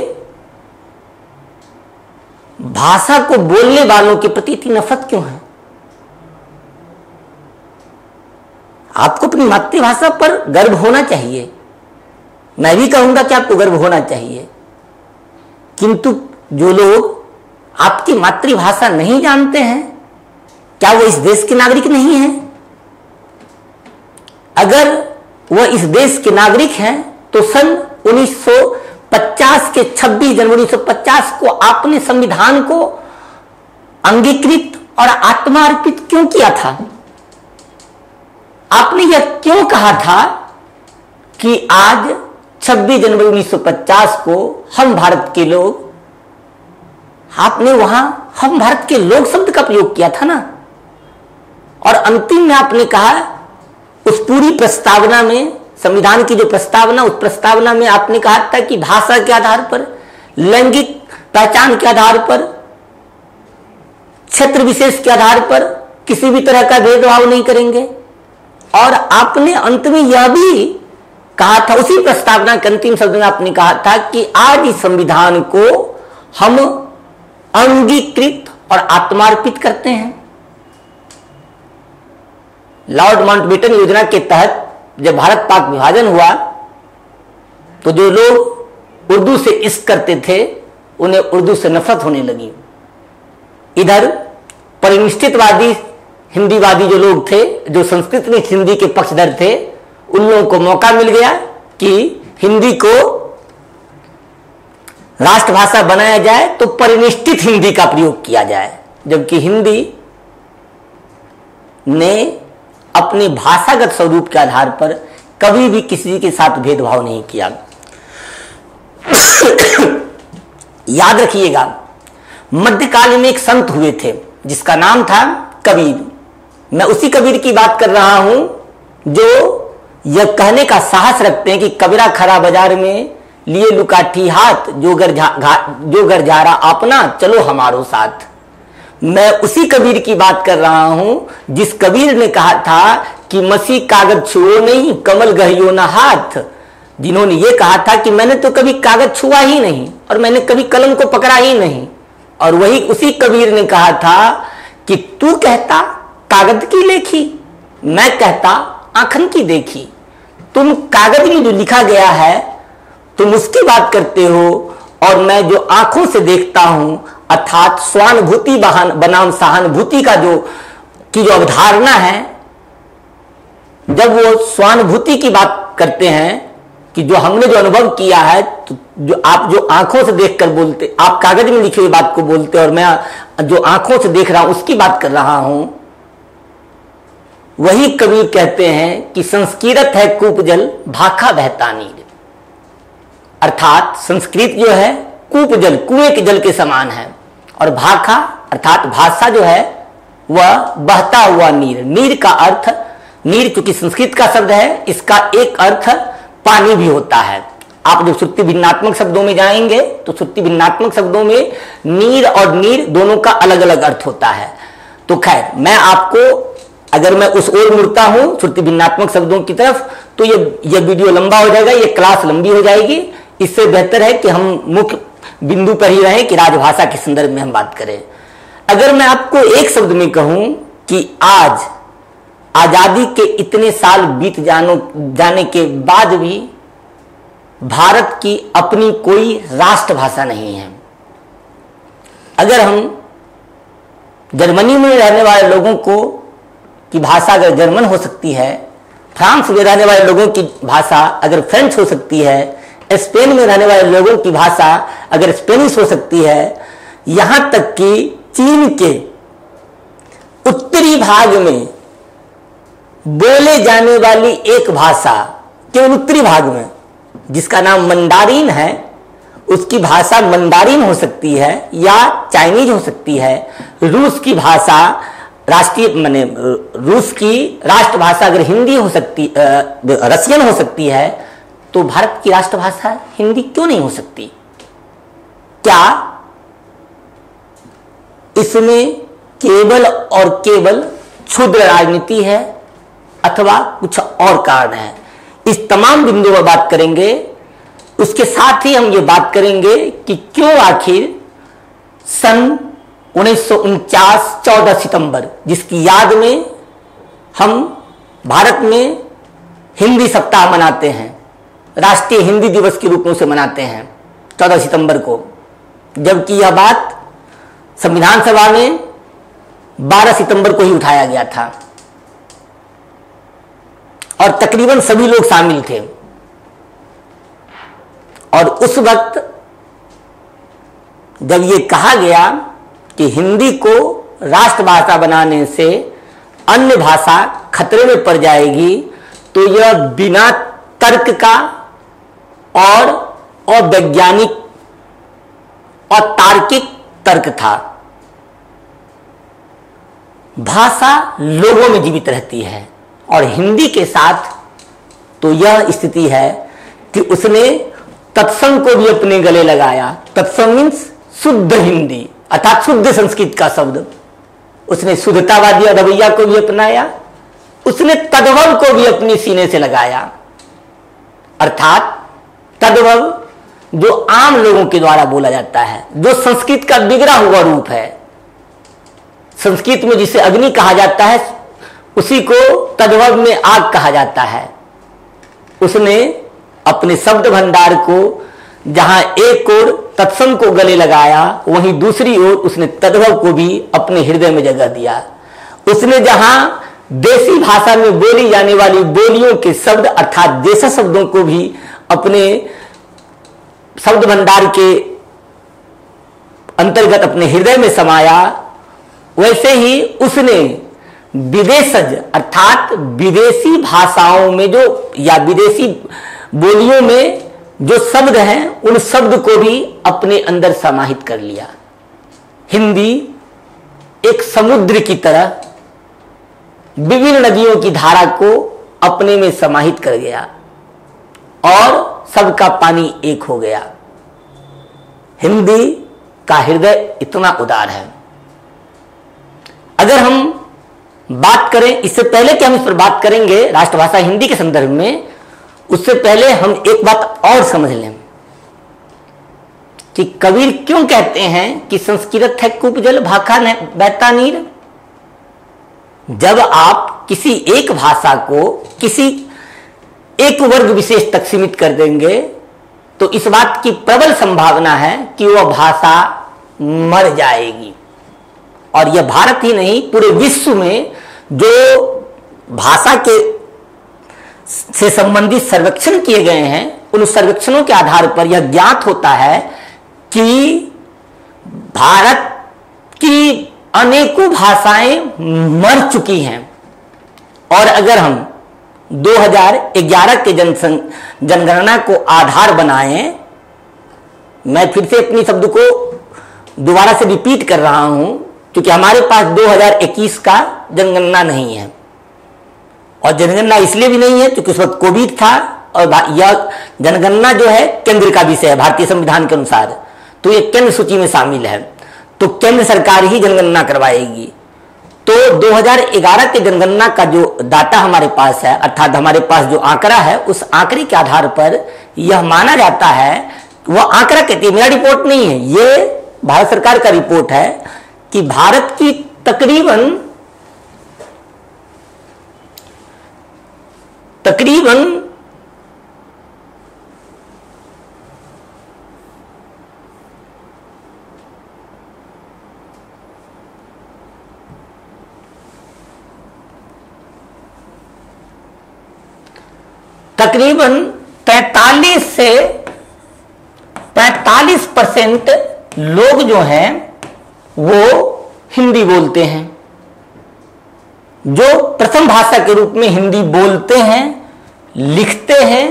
भाषा को बोलने वालों के प्रति इतनी नफरत क्यों है? आपको अपनी मातृभाषा पर गर्व होना चाहिए, मैं भी कहूंगा कि आपको गर्व होना चाहिए, किंतु जो लोग आपकी मातृभाषा नहीं जानते हैं क्या वो इस देश के नागरिक नहीं हैं? अगर वह इस देश के नागरिक हैं तो सन 1950 के 26 जनवरी 1950 को आपने संविधान को अंगीकृत और आत्मार्पित क्यों किया था? आपने यह क्यों कहा था कि आज 26 जनवरी 1950 को हम भारत के लोग आपने वहां हम भारत के लोग शब्द का प्रयोग किया था ना, और अंतिम में आपने कहा उस पूरी प्रस्तावना में, संविधान की जो प्रस्तावना, उस प्रस्तावना में आपने कहा था कि भाषा के आधार पर, लैंगिक पहचान के आधार पर, क्षेत्र विशेष के आधार पर किसी भी तरह का भेदभाव नहीं करेंगे। और आपने अंत में यह भी कहा था, उसी प्रस्तावना के अंतिम शब्द में आपने कहा था कि आज इस संविधान को हम अंगीकृत और आत्मार्पित करते हैं। लॉर्ड माउंटबेटन योजना के तहत जब भारत पाक विभाजन हुआ तो जो लोग उर्दू से इश्क करते थे उन्हें उर्दू से नफरत होने लगी। इधर परिनिष्ठितवादी हिंदीवादी जो लोग थे, जो संस्कृत में हिंदी के पक्षधर थे, उन लोगों को मौका मिल गया कि हिंदी को राष्ट्रभाषा बनाया जाए तो परिनिष्ठित हिंदी का प्रयोग किया जाए, जबकि हिंदी ने अपने भाषागत स्वरूप के आधार पर कभी भी किसी के साथ भेदभाव नहीं किया। याद रखिएगा, मध्यकाल में एक संत हुए थे जिसका नाम था कबीर। मैं उसी कबीर की बात कर रहा हूं जो यह कहने का साहस रखते हैं कि कबीरा खरा बाजार में लिए लुकाठी हाथ, जो घर झारा अपना चलो हमारो साथ। मैं उसी कबीर की बात कर रहा हूं जिस कबीर ने कहा था कि मसीह कागज छुओ नहीं, कमल गहियो ना हाथ। जिन्होंने ये कहा था कि मैंने तो कभी कागज छुआ ही नहीं और मैंने कभी कलम को पकड़ा ही नहीं। और वही उसी कबीर ने कहा था कि तू कहता कागज की लेखी, मैं कहता आंखन की देखी। तुम कागज में जो लिखा गया है तुम उसकी बात करते हो, और मैं जो आंखों से देखता हूं, अर्थात स्वानुभूति बनाम सहानुभूति का जो अवधारणा है, जब वो स्वानुभूति की बात करते हैं कि जो हमने जो अनुभव किया है, तो जो आप जो आंखों से देखकर बोलते, आप कागज में लिखी हुई बात को बोलते और मैं जो आंखों से देख रहा हूं उसकी बात कर रहा हूं, वही कबीर कहते हैं कि संस्कृत है कूप जल भाखा बहता नीर। अर्थात संस्कृत जो है कूप जल, कुएं के जल के समान है, और भाखा अर्थात भाषा जो है वह बहता हुआ नीर। नीर का अर्थ, नीर चूंकि संस्कृत का शब्द है, इसका एक अर्थ पानी भी होता है। आप जब श्रुति भिन्नात्मक शब्दों में जाएंगे तो श्रुति भिन्नात्मक शब्दों में नीर और नीर दोनों का अलग अलग अर्थ होता है। तो खैर, मैं आपको, अगर मैं उस ओर मुड़ता हूं श्रुति भिन्नात्मक शब्दों की तरफ, तो ये वीडियो लंबा हो जाएगा, ये क्लास लंबी हो जाएगी। इससे बेहतर है कि हम मुख्य बिंदु पर ही रहें कि राजभाषा के संदर्भ में हम बात करें। अगर मैं आपको एक शब्द में कहूं कि आज आजादी के इतने साल बीत जाने के बाद भी भारत की अपनी कोई राष्ट्रभाषा नहीं है। अगर हम जर्मनी में रहने वाले लोगों को की भाषा अगर जर्मन हो सकती है, फ्रांस में रहने वाले लोगों की भाषा अगर फ्रेंच हो सकती है, स्पेन में रहने वाले लोगों की भाषा अगर स्पेनिश हो सकती है, यहां तक कि चीन के उत्तरी भाग में बोले जाने वाली एक भाषा, केवल उत्तरी भाग में, जिसका नाम मंडारिन है, उसकी भाषा मंडारिन हो सकती है या चाइनीज हो सकती है। रूस की भाषा रूस की राष्ट्रभाषा अगर हिंदी हो सकती, रशियन हो सकती है, तो भारत की राष्ट्रभाषा हिंदी क्यों नहीं हो सकती? क्या इसमें केवल और केवल क्षुद्र राजनीति है अथवा कुछ और कारण है? इस तमाम बिंदुओं पर बात करेंगे। उसके साथ ही हम ये बात करेंगे कि क्यों आखिर सन 1949 14 सितंबर, जिसकी याद में हम भारत में हिंदी सप्ताह मनाते हैं, राष्ट्रीय हिंदी दिवस के रूप में उसे मनाते हैं 14 सितंबर को, जबकि यह बात संविधान सभा में 12 सितंबर को ही उठाया गया था और तकरीबन सभी लोग शामिल थे। और उस वक्त जब ये कहा गया कि हिंदी को राष्ट्रभाषा बनाने से अन्य भाषा खतरे में पड़ जाएगी, तो यह बिना तर्क का और अवैज्ञानिक और तार्किक तर्क था। भाषा लोगों में जीवित रहती है और हिंदी के साथ तो यह स्थिति है कि उसने तत्सम को भी अपने गले लगाया। तत्सम मीन्स शुद्ध हिंदी अर्थात शुद्ध संस्कृत का शब्द। उसने शुद्धतावादी रवैया को भी अपनाया, उसने तद्भव को भी अपने सीने से लगाया। अर्थात तद्भव जो आम लोगों के द्वारा बोला जाता है, जो संस्कृत का बिगड़ा हुआ रूप है। संस्कृत में जिसे अग्नि कहा जाता है उसी को तद्भव में आग कहा जाता है। उसने अपने शब्द भंडार को जहां एक ओर तत्सम को गले लगाया, वहीं दूसरी ओर उसने तद्भव को भी अपने हृदय में जगह दिया। उसने जहां देसी भाषा में बोली जाने वाली बोलियों के शब्द अर्थात देश शब्दों को भी अपने शब्द भंडार के अंतर्गत अपने हृदय में समाया, वैसे ही उसने विदेशज अर्थात विदेशी भाषाओं में जो या विदेशी बोलियों में जो शब्द हैं उन शब्द को भी अपने अंदर समाहित कर लिया। हिंदी एक समुद्र की तरह विभिन्न नदियों की धारा को अपने में समाहित कर गया और सबका पानी एक हो गया। हिंदी का हृदय इतना उदार है। अगर हम बात करें, इससे पहले कि हम इस पर बात करेंगे राष्ट्रभाषा हिंदी के संदर्भ में, उससे पहले हम एक बात और समझ लें कि कबीर क्यों कहते हैं कि संस्कृत है कूपजल भाखा बहता नीर। जब आप किसी एक भाषा को किसी एक वर्ग विशेष तक सीमित कर देंगे तो इस बात की प्रबल संभावना है कि वह भाषा मर जाएगी। और यह भारत ही नहीं, पूरे विश्व में जो भाषा के से संबंधित सर्वेक्षण किए गए हैं, उन सर्वेक्षणों के आधार पर यह ज्ञात होता है कि भारत की अनेकों भाषाएं मर चुकी हैं। और अगर हम 2011 के जनगणना को आधार बनाएं, मैं फिर से अपनी शब्द को दोबारा से रिपीट कर रहा हूं क्योंकि हमारे पास 2021 का जनगणना नहीं है। और जनगणना इसलिए भी नहीं है क्योंकि उस वक्त कोविड था और यह जनगणना जो है केंद्र का विषय है भारतीय संविधान के अनुसार, तो यह केंद्र सूची में शामिल है, तो केंद्र सरकार ही जनगणना करवाएगी। तो 2011 के जनगणना का जो डाटा हमारे पास है अर्थात हमारे पास जो आंकड़ा है, उस आंकड़े के आधार पर यह माना जाता है, वह आंकड़ा कहती है, मेरा रिपोर्ट नहीं है, यह भारत सरकार का रिपोर्ट है कि भारत की तकरीबन 43 से 45% लोग जो हैं वो हिंदी बोलते हैं, जो प्रथम भाषा के रूप में हिंदी बोलते हैं, लिखते हैं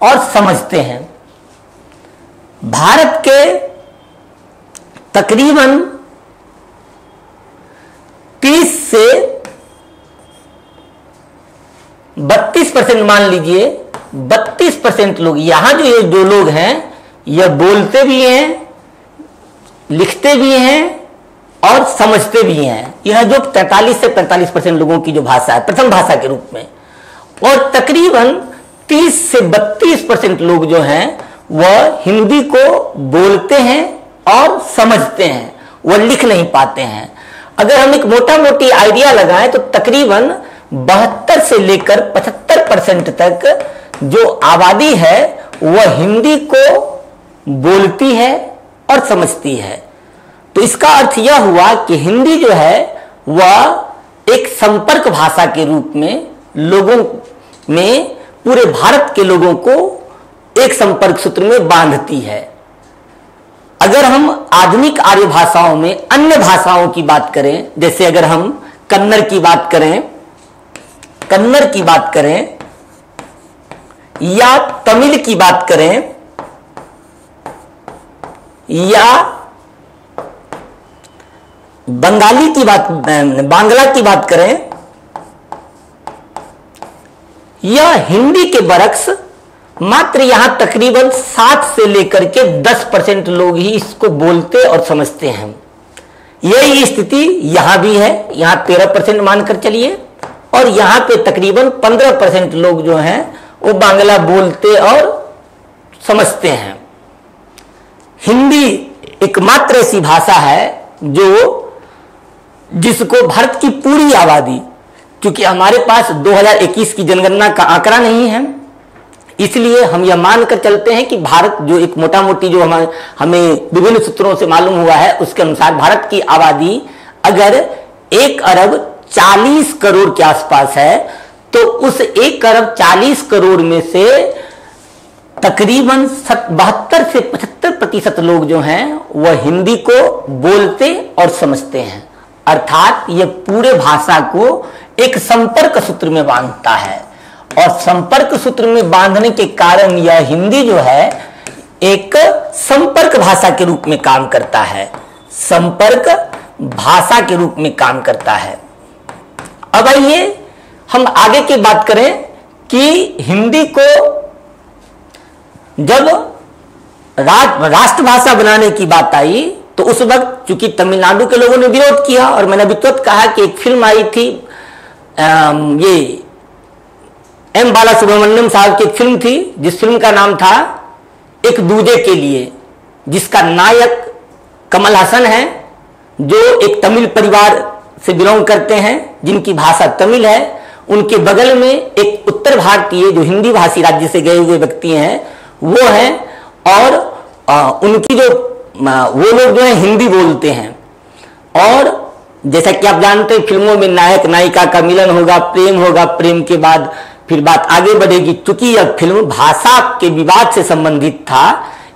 और समझते हैं। भारत के तकरीबन 30 से 32% मान लीजिए, 32% लोग यहां जो ये जो लोग हैं यह बोलते भी हैं, लिखते भी हैं और समझते भी हैं। यह जो 43 से 45% लोगों की जो भाषा है प्रथम भाषा के रूप में, और तकरीबन 30 से 32% लोग जो हैं वह हिंदी को बोलते हैं और समझते हैं, वह लिख नहीं पाते हैं। अगर हम एक मोटा मोटी आइडिया लगाएं तो तकरीबन 72 से लेकर 75% तक जो आबादी है वह हिंदी को बोलती है और समझती है। तो इसका अर्थ यह हुआ कि हिंदी जो है वह एक संपर्क भाषा के रूप में लोगों में, पूरे भारत के लोगों को एक संपर्क सूत्र में बांधती है। अगर हम आधुनिक आर्य भाषाओं में अन्य भाषाओं की बात करें, जैसे अगर हम कन्नड़ की बात करें या तमिल की बात करें या बंगाली की बात, बांग्ला की बात करें, यह हिंदी के बरक्स मात्र यहां तकरीबन 7 से लेकर के 10% लोग ही इसको बोलते और समझते हैं। यही स्थिति यहां भी है, यहां 13% मानकर चलिए, और यहां पे तकरीबन 15% लोग जो हैं वो बांग्ला बोलते और समझते हैं। हिंदी एकमात्र ऐसी भाषा है जिसको भारत की पूरी आबादी, क्योंकि हमारे पास 2021 की जनगणना का आंकड़ा नहीं है, इसलिए हम यह मानकर चलते हैं कि भारत जो एक मोटा मोटी जो हमें विभिन्न सूत्रों से मालूम हुआ है, उसके अनुसार भारत की आबादी अगर 1 अरब 40 करोड़ के आसपास है, तो उस 1 अरब 40 करोड़ में से तकरीबन 72 से 75% लोग जो हैं वह हिंदी को बोलते और समझते हैं। अर्थात यह पूरे भाषा को एक संपर्क सूत्र में बांधता है, और संपर्क सूत्र में बांधने के कारण यह हिंदी जो है एक संपर्क भाषा के रूप में काम करता है, संपर्क भाषा के रूप में काम करता है। अब आइए हम आगे की बात करें कि हिंदी को जब राष्ट्रभाषा बनाने की बात आई तो उस वक्त चूंकि तमिलनाडु के लोगों ने विरोध किया, और मैंने अभी तुरंत कहा कि एक फिल्म आई थी, ये एम बालासुब्रमण्यम साहब की एक फिल्म थी, जिस फिल्म का नाम था एक दूजे के लिए, जिसका नायक कमल हसन है, जो एक तमिल परिवार से बिलोंग करते हैं, जिनकी भाषा तमिल है। उनके बगल में एक उत्तर भारतीय जो हिंदी भाषी राज्य से गए हुए व्यक्ति हैं वो हैं, और उनकी जो वो लोग जो है हिंदी बोलते हैं। और जैसा कि आप जानते हैं फिल्मों में नायक नायिका का मिलन होगा, प्रेम होगा, प्रेम के बाद फिर बात आगे बढ़ेगी। चूंकि यह फिल्म भाषा के विवाद से संबंधित था,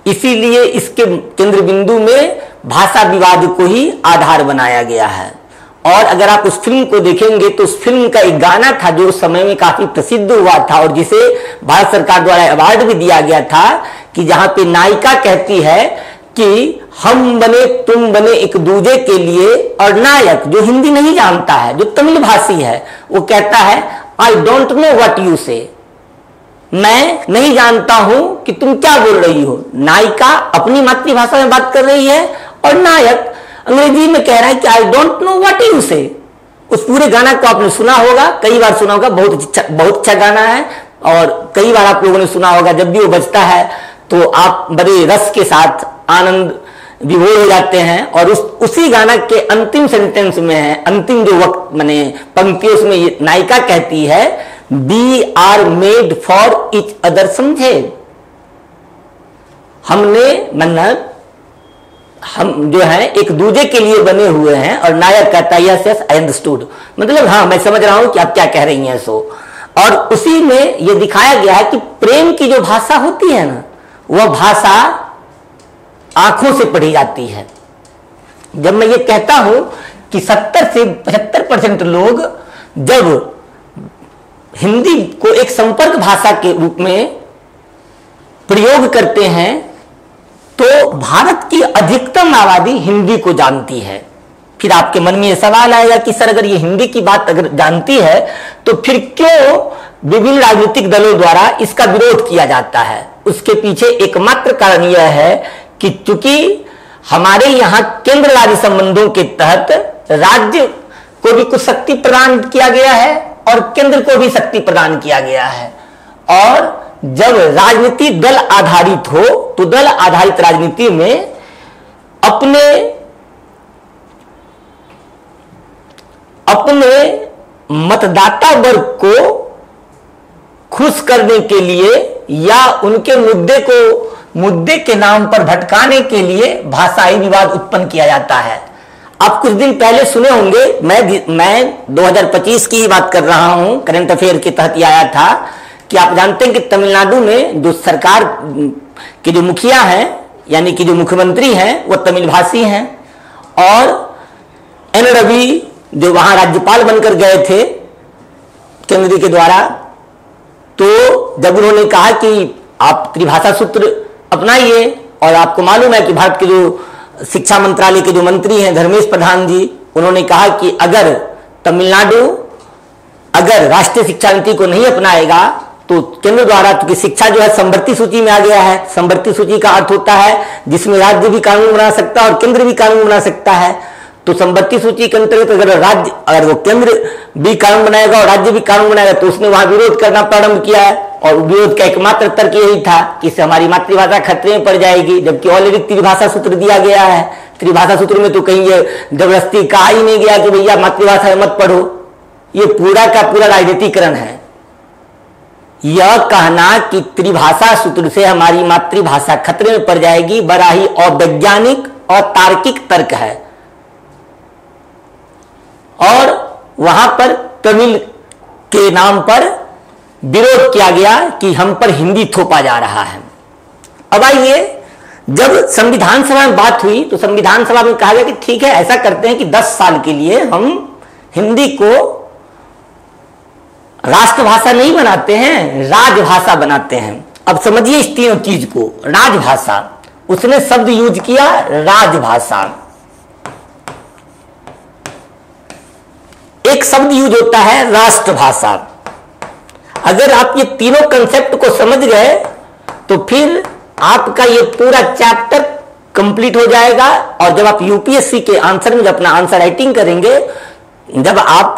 इसीलिए इसके केंद्र बिंदु में भाषा विवाद को ही आधार बनाया गया है। और अगर आप उस फिल्म को देखेंगे तो उस फिल्म का एक गाना था जो उस समय में काफी प्रसिद्ध हुआ था, और जिसे भारत सरकार द्वारा अवार्ड भी दिया गया था, कि जहां पे नायिका कहती है कि हम बने तुम बने एक दूजे के लिए, और नायक जो हिंदी नहीं जानता है, जो तमिल भाषी है, वो कहता है I don't know what you से, मैं नहीं जानता हूं कि तुम क्या बोल रही हो। नायिका अपनी मातृभाषा में बात कर रही है, और नायक अंग्रेजी में कह रहा है कि I don't know what you से। उस पूरे गाना को आपने सुना होगा, कई बार सुना होगा, बहुत अच्छा गाना है, और कई बार आप लोगों ने सुना होगा। जब भी वो बजता है तो आप बड़े रस के साथ आनंद विभोर हो जाते हैं। और उसी गाना के अंतिम सेंटेंस में है, अंतिम जो वक्त माने पंक्तियों में ये नायिका कहती है, we are made for each other, समझे, हमने मतलब हम जो है एक दूजे के लिए बने हुए हैं। और नायक कहता है यस यस आई अंडरस्टूड, मतलब हाँ मैं समझ रहा हूं कि आप क्या कह रही हैं। सो और उसी में यह दिखाया गया है कि प्रेम की जो भाषा होती है ना, वह भाषा आंखों से पढ़ी जाती है। जब मैं ये कहता हूं कि 70 से 75% लोग जब हिंदी को एक संपर्क भाषा के रूप में प्रयोग करते हैं, तो भारत की अधिकतम आबादी हिंदी को जानती है। फिर आपके मन में यह सवाल आएगा कि सर अगर ये हिंदी की बात अगर जानती है तो फिर क्यों विभिन्न राजनीतिक दलों द्वारा इसका विरोध किया जाता है। उसके पीछे एकमात्र कारण यह है कि चूंकि हमारे यहां केंद्र राज्य संबंधों के तहत राज्य को भी कुछ शक्ति प्रदान किया गया है और केंद्र को भी शक्ति प्रदान किया गया है। और जब राजनीति दल आधारित हो तो दल आधारित राजनीति में अपने मतदाता वर्ग को खुश करने के लिए या उनके मुद्दे के नाम पर भटकाने के लिए भाषाई विवाद उत्पन्न किया जाता है। आप कुछ दिन पहले सुने होंगे, मैं 2025 की ही बात कर रहा हूं, करंट अफेयर के तहत ये आया था कि आप जानते हैं कि तमिलनाडु में जो सरकार के जो मुखिया हैं यानी कि जो मुख्यमंत्री हैं वो तमिल भाषी हैं। और एन रवि जो वहां राज्यपाल बनकर गए थे केंद्र के द्वारा, तो जब उन्होंने कहा कि आप त्रिभाषा सूत्र अपनाइए, और आपको मालूम है कि भारत के जो शिक्षा मंत्रालय के जो मंत्री हैं धर्मेश प्रधान जी, उन्होंने कहा कि अगर तमिलनाडु अगर राष्ट्रीय शिक्षा नीति को नहीं अपनाएगा तो केंद्र द्वारा, क्योंकि शिक्षा जो है समवर्ती सूची में आ गया है। समवर्ती सूची का अर्थ होता है जिसमें राज्य भी कानून बना सकता है और केंद्र भी कानून बना सकता है। तो समवर्ती सूची के अंतर्गत अगर वो केंद्र भी कानून बनाएगा और राज्य भी कानून बनाएगा तो उसने वहां विरोध करना प्रारंभ किया है। और विरोध का एकमात्र तर्क यही था कि इससे हमारी मातृभाषा खतरे में पड़ जाएगी, जबकि ऑलरेडी त्रिभाषा सूत्र दिया गया है। त्रिभाषा सूत्र में तो कहीं ये जबरदस्ती कहा ही नहीं गया कि भैया मातृभाषा में मत पढ़ो। ये पूरा का पूरा राजनीतिकरण है। यह कहना कि त्रिभाषा सूत्र से हमारी मातृभाषा खतरे में पड़ जाएगी बड़ा ही अवैज्ञानिक और तार्किक तर्क है। और वहां पर तमिल के नाम पर विरोध किया गया कि हम पर हिंदी थोपा जा रहा है। अब आइए, जब संविधान सभा में बात हुई तो संविधान सभा में कहा गया कि ठीक है, ऐसा करते हैं कि 10 साल के लिए हम हिंदी को राष्ट्रभाषा नहीं बनाते हैं, राजभाषा बनाते हैं। अब समझिए इस तीनों चीज को। राजभाषा, उसने शब्द यूज किया राजभाषा। एक शब्द यूज होता है राष्ट्रभाषा। अगर आप ये तीनों कंसेप्ट को समझ गए तो फिर आपका ये पूरा चैप्टर कंप्लीट हो जाएगा। और जब आप यूपीएससी के आंसर में जब अपना आंसर राइटिंग करेंगे, जब आप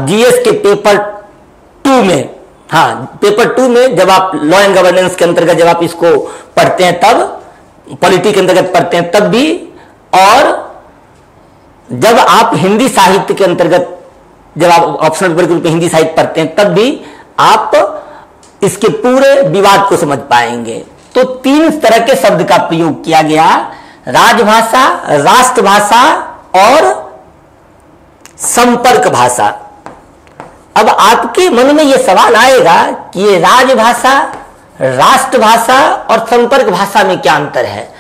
जीएस के पेपर 2 में, पेपर 2 में जब आप लॉ एंड गवर्नेंस के अंतर्गत जब आप इसको पढ़ते हैं, तब पॉलिटी के अंतर्गत पढ़ते हैं तब भी, और जब आप हिंदी साहित्य के अंतर्गत जब आप ऑप्शनल पेपर के रूप में हिंदी साहित्य पढ़ते हैं तब भी आप इसके पूरे विवाद को समझ पाएंगे। तो 3 तरह के शब्द का प्रयोग किया गया, राजभाषा, राष्ट्रभाषा और संपर्क भाषा। अब आपके मन में यह सवाल आएगा कि ये राजभाषा, राष्ट्रभाषा और संपर्क भाषा में क्या अंतर है।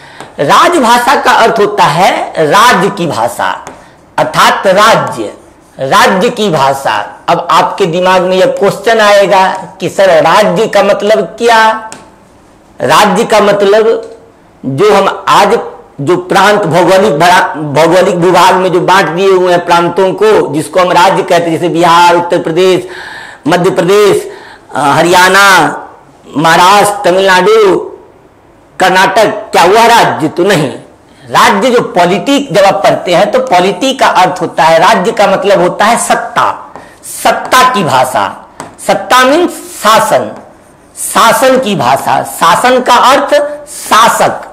राजभाषा का अर्थ होता है राज्य की भाषा, अर्थात राज्य, राज्य की भाषा। अब आपके दिमाग में यह क्वेश्चन आएगा कि सर राज्य का मतलब क्या। राज्य का मतलब जो हम आज जो प्रांत भौगोलिक विभाग में जो बांट दिए हुए हैं प्रांतों को, जिसको हम राज्य कहते हैं, जैसे बिहार, उत्तर प्रदेश, मध्य प्रदेश, हरियाणा, महाराष्ट्र, तमिलनाडु, कर्नाटक, क्या हुआ राज्य? तो नहीं। राज्य जो पॉलिटी जब आप पढ़ते हैं तो पॉलिटी का अर्थ होता है, राज्य का मतलब होता है सत्ता, सत्ता की भाषा। सत्ता मीन्स शासन, शासन की भाषा। शासन का अर्थ शासक।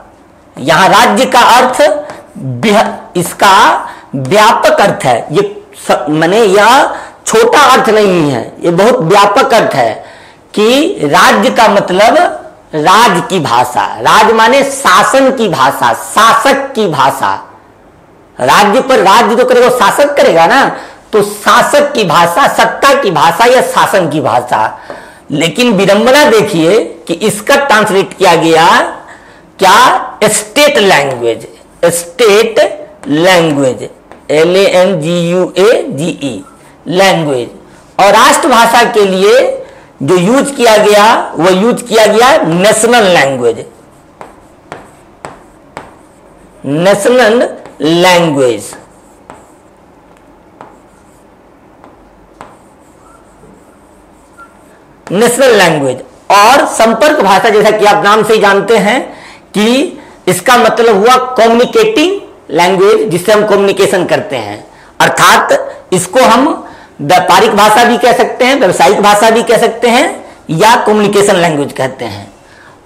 यहां राज्य का अर्थ इसका व्यापक अर्थ है। ये माने यह छोटा अर्थ नहीं है, ये बहुत व्यापक अर्थ है कि राज्य का मतलब राज की भाषा। राज माने शासन की भाषा, शासक की भाषा। राज्य पर राज्य जो करेगा शासक करेगा ना, तो शासक की भाषा, सत्ता की भाषा या शासन की भाषा। लेकिन विडंबना देखिए कि इसका ट्रांसलेट किया गया क्या, state language, state language, LANGUAGE language. और राष्ट्रभाषा के लिए जो यूज किया गया वो यूज किया गया national language, national language. National language. और संपर्क भाषा, जैसा कि आप नाम से ही जानते हैं कि इसका मतलब हुआ कम्युनिकेटिंग लैंग्वेज, जिससे हम कम्युनिकेशन करते हैं। अर्थात इसको हम व्यापारिक भाषा भी कह सकते हैं, व्यवसायिक भाषा भी कह सकते हैं, या कम्युनिकेशन लैंग्वेज कहते हैं।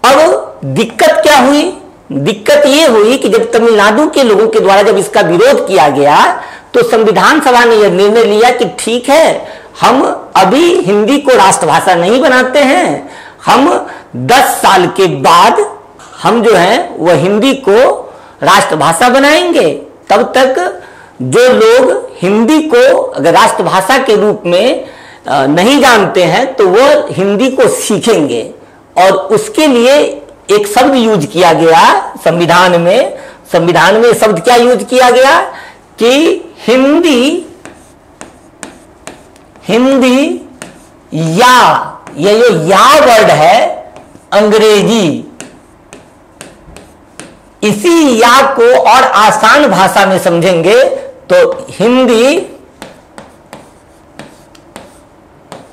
अब दिक्कत क्या हुई? दिक्कत यह हुई कि जब तमिलनाडु के लोगों के द्वारा जब इसका विरोध किया गया तो संविधान सभा ने यह निर्णय लिया कि ठीक है, हम अभी हिंदी को राष्ट्रभाषा नहीं बनाते हैं, हम 10 साल के बाद हम जो है वह हिंदी को राष्ट्रभाषा बनाएंगे। तब तक जो लोग हिंदी को अगर राष्ट्रभाषा के रूप में नहीं जानते हैं तो वो हिंदी को सीखेंगे। और उसके लिए एक शब्द यूज किया गया संविधान में। संविधान में शब्द क्या यूज किया गया कि हिंदी, हिंदी या, ये जो या वर्ड है अंग्रेजी, इसी या को और आसान भाषा में समझेंगे तो हिंदी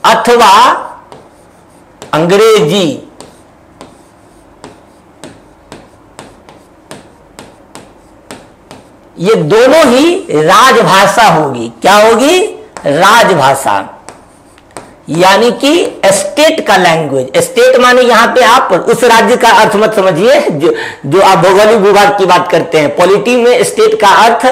अथवा अंग्रेजी, ये दोनों ही राजभाषा होगी। क्या होगी? राजभाषा, यानी कि स्टेट का लैंग्वेज। स्टेट माने यहां पे आप उस राज्य का अर्थ मत समझिए जो आप भौगोलिक विभाग की बात करते हैं। पॉलिटी में स्टेट का अर्थ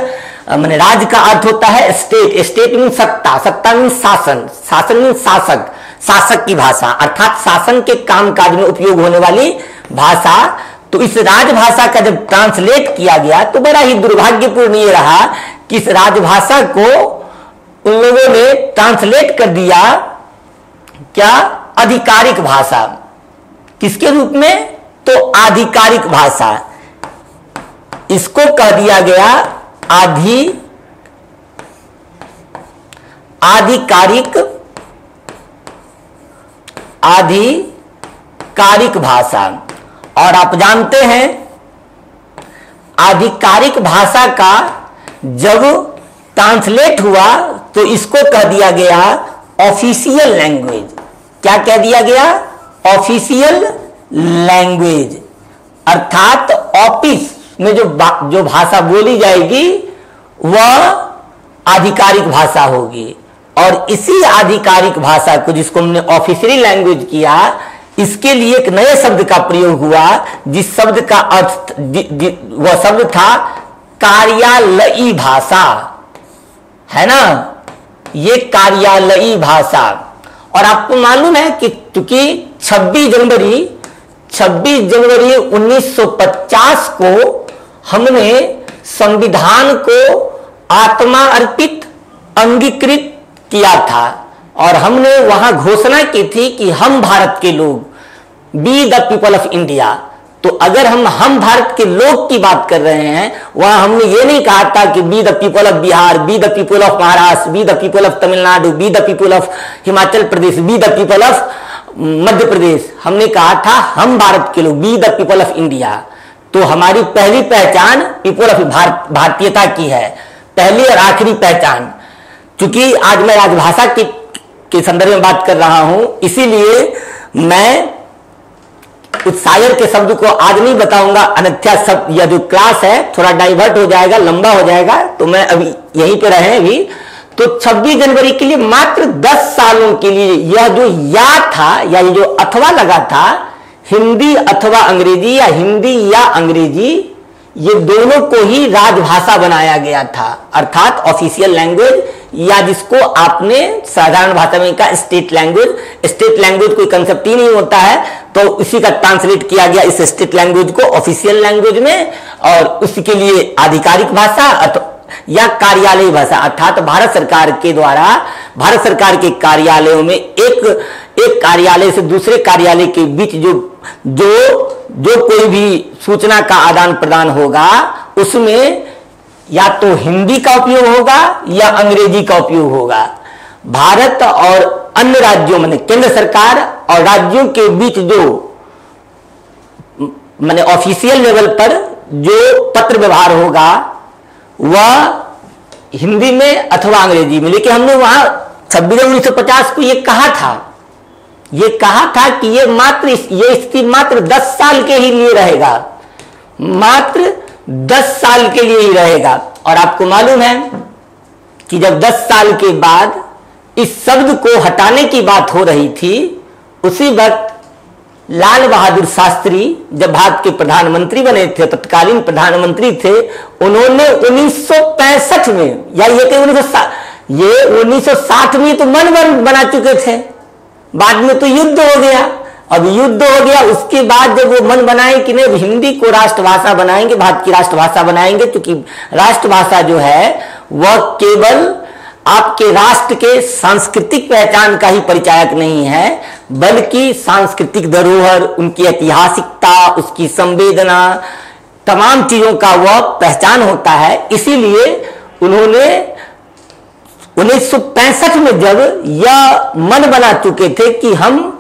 माने राज्य का अर्थ होता है स्टेट। स्टेट मीन सत्ता, सत्ता मीन शासन, शासन मीन शासक, शासक की भाषा, अर्थात शासन के कामकाज में उपयोग होने वाली भाषा। तो इस राजभाषा का जब ट्रांसलेट किया गया तो बड़ा ही दुर्भाग्यपूर्ण ये रहा कि इस राजभाषा को उन लोगों ने ट्रांसलेट कर दिया क्या? आधिकारिक भाषा। किसके रूप में? तो आधिकारिक भाषा। इसको कह दिया गया आधिकारिक भाषा। और आप जानते हैं आधिकारिक भाषा का जब ट्रांसलेट हुआ तो इसको कह दिया गया ऑफिशियल लैंग्वेज। क्या कह दिया गया? ऑफिशियल लैंग्वेज, अर्थात ऑफिस में जो भाषा बोली जाएगी वह आधिकारिक भाषा होगी। और इसी आधिकारिक भाषा को, जिसको हमने ऑफिशियल लैंग्वेज किया, इसके लिए एक नए शब्द का प्रयोग हुआ, जिस शब्द का अर्थ वह शब्द था कार्यालयी भाषा, है ना? ये कार्यालयी भाषा। और आपको मालूम है कि चूंकि 26 जनवरी 1950 को हमने संविधान को आत्मा अर्पित अंगीकृत किया था और हमने वहां घोषणा की थी कि हम भारत के लोग, be the people of India. तो अगर हम भारत के लोग की बात कर रहे हैं, वहां हमने ये नहीं कहा था कि be the people of Bihar, be the people of Maharashtra, be the people of Tamil Nadu, be the people of Himachal Pradesh, be the people of Madhya Pradesh. हमने कहा था हम भारत के लोग, be the people of India. तो हमारी पहली पहचान पीपल ऑफ भारतीयता की है, पहली और आखिरी पहचान। चूंकि आज मैं राजभाषा के संदर्भ में बात कर रहा हूं, इसीलिए मैं उस शायर के शब्द को आज नहीं बताऊंगा, अन्यथा सब यह जो क्लास है थोड़ा डाइवर्ट हो जाएगा, लंबा हो जाएगा, तो मैं अभी यहीं पे रहे अभी। तो 26 जनवरी के लिए मात्र 10 सालों के लिए यह जो या था, या ये जो अथवा लगा था, हिंदी अथवा अंग्रेजी या हिंदी या अंग्रेजी, ये दोनों को ही राजभाषा बनाया गया था, अर्थात ऑफिशियल लैंग्वेज, या जिसको आपने साधारण भाषा में कहा स्टेट लैंग्वेज। स्टेट लैंग्वेज कोई कंसेप्ट ही नहीं होता है, तो इसी का ट्रांसलेट किया गया इस स्टेट लैंग्वेज को ऑफिशियल लैंग्वेज में, और उसके लिए आधिकारिक भाषा या कार्यालयी भाषा, अर्थात भारत सरकार के द्वारा, भारत सरकार के कार्यालयों में एक कार्यालय से दूसरे कार्यालय के बीच जो कोई भी सूचना का आदान प्रदान होगा, उसमें या तो हिंदी का उपयोग होगा या अंग्रेजी का उपयोग होगा। भारत और अन्य राज्यों में केंद्र सरकार और राज्यों के बीच जो माने ऑफिशियल लेवल पर जो पत्र व्यवहार होगा वह हिंदी में अथवा अंग्रेजी में। लेकिन हमने वहां 26/1950 को ये कहा था कि ये स्थिति मात्र 10 साल के ही लिए रहेगा, मात्र 10 साल के लिए ही रहेगा। और आपको मालूम है कि जब 10 साल के बाद इस शब्द को हटाने की बात हो रही थी, उसी वक्त लाल बहादुर शास्त्री जब भारत के प्रधानमंत्री बने थे, तत्कालीन प्रधानमंत्री थे, उन्होंने 1965 में, या ये 1960 में तो मन बना चुके थे, बाद में तो युद्ध हो गया। अब युद्ध हो गया, उसके बाद जब वो मन बनाए कि नहीं हिंदी को राष्ट्रभाषा बनाएंगे, भारत की राष्ट्रभाषा बनाएंगे, क्योंकि राष्ट्रभाषा जो है वह केवल आपके राष्ट्र के सांस्कृतिक पहचान का ही परिचायक नहीं है, बल्कि सांस्कृतिक धरोहर, उनकी ऐतिहासिकता, उसकी संवेदना, तमाम चीजों का वह पहचान होता है। इसीलिए उन्होंने 1965 में जब यह मन बना चुके थे कि हम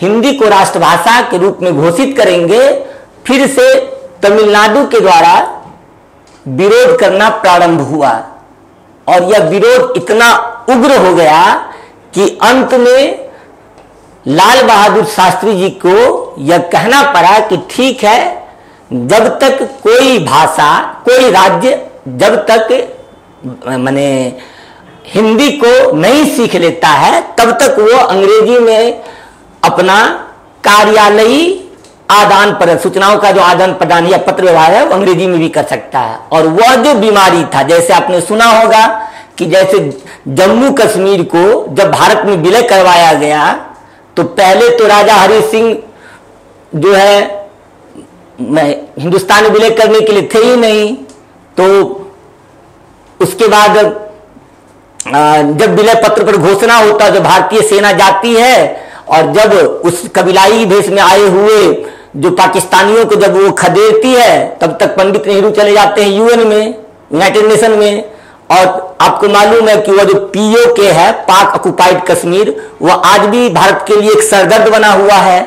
हिंदी को राष्ट्रभाषा के रूप में घोषित करेंगे, फिर से तमिलनाडु के द्वारा विरोध करना प्रारंभ हुआ। और यह विरोध इतना उग्र हो गया कि अंत में लाल बहादुर शास्त्री जी को यह कहना पड़ा कि ठीक है, जब तक कोई भाषा, कोई राज्य जब तक माने हिंदी को नहीं सीख लेता है, तब तक वो अंग्रेजी में अपना कार्यालयी आदान प्रदान, सूचनाओं का जो आदान प्रदान या पत्र व्यवहार है वो अंग्रेजी में भी कर सकता है। और वह जो बीमारी था, जैसे आपने सुना होगा कि जैसे जम्मू कश्मीर को जब भारत में विलय करवाया गया तो पहले तो राजा हरि सिंह जो है हिंदुस्तान में विलय करने के लिए थे ही नहीं। तो उसके बाद जब विलय पत्र पर घोषणा होता, जो भारतीय सेना जाती है और जब उस कबीलाई भेष में आए हुए जो पाकिस्तानियों को जब वो खदेड़ती है, तब तक पंडित नेहरू चले जाते हैं यूएन में, यूनाइटेड नेशन में। और आपको मालूम है कि वह जो पीओके है, पाक ऑक्युपाइड कश्मीर, वह आज भी भारत के लिए एक सरदर्द बना हुआ है।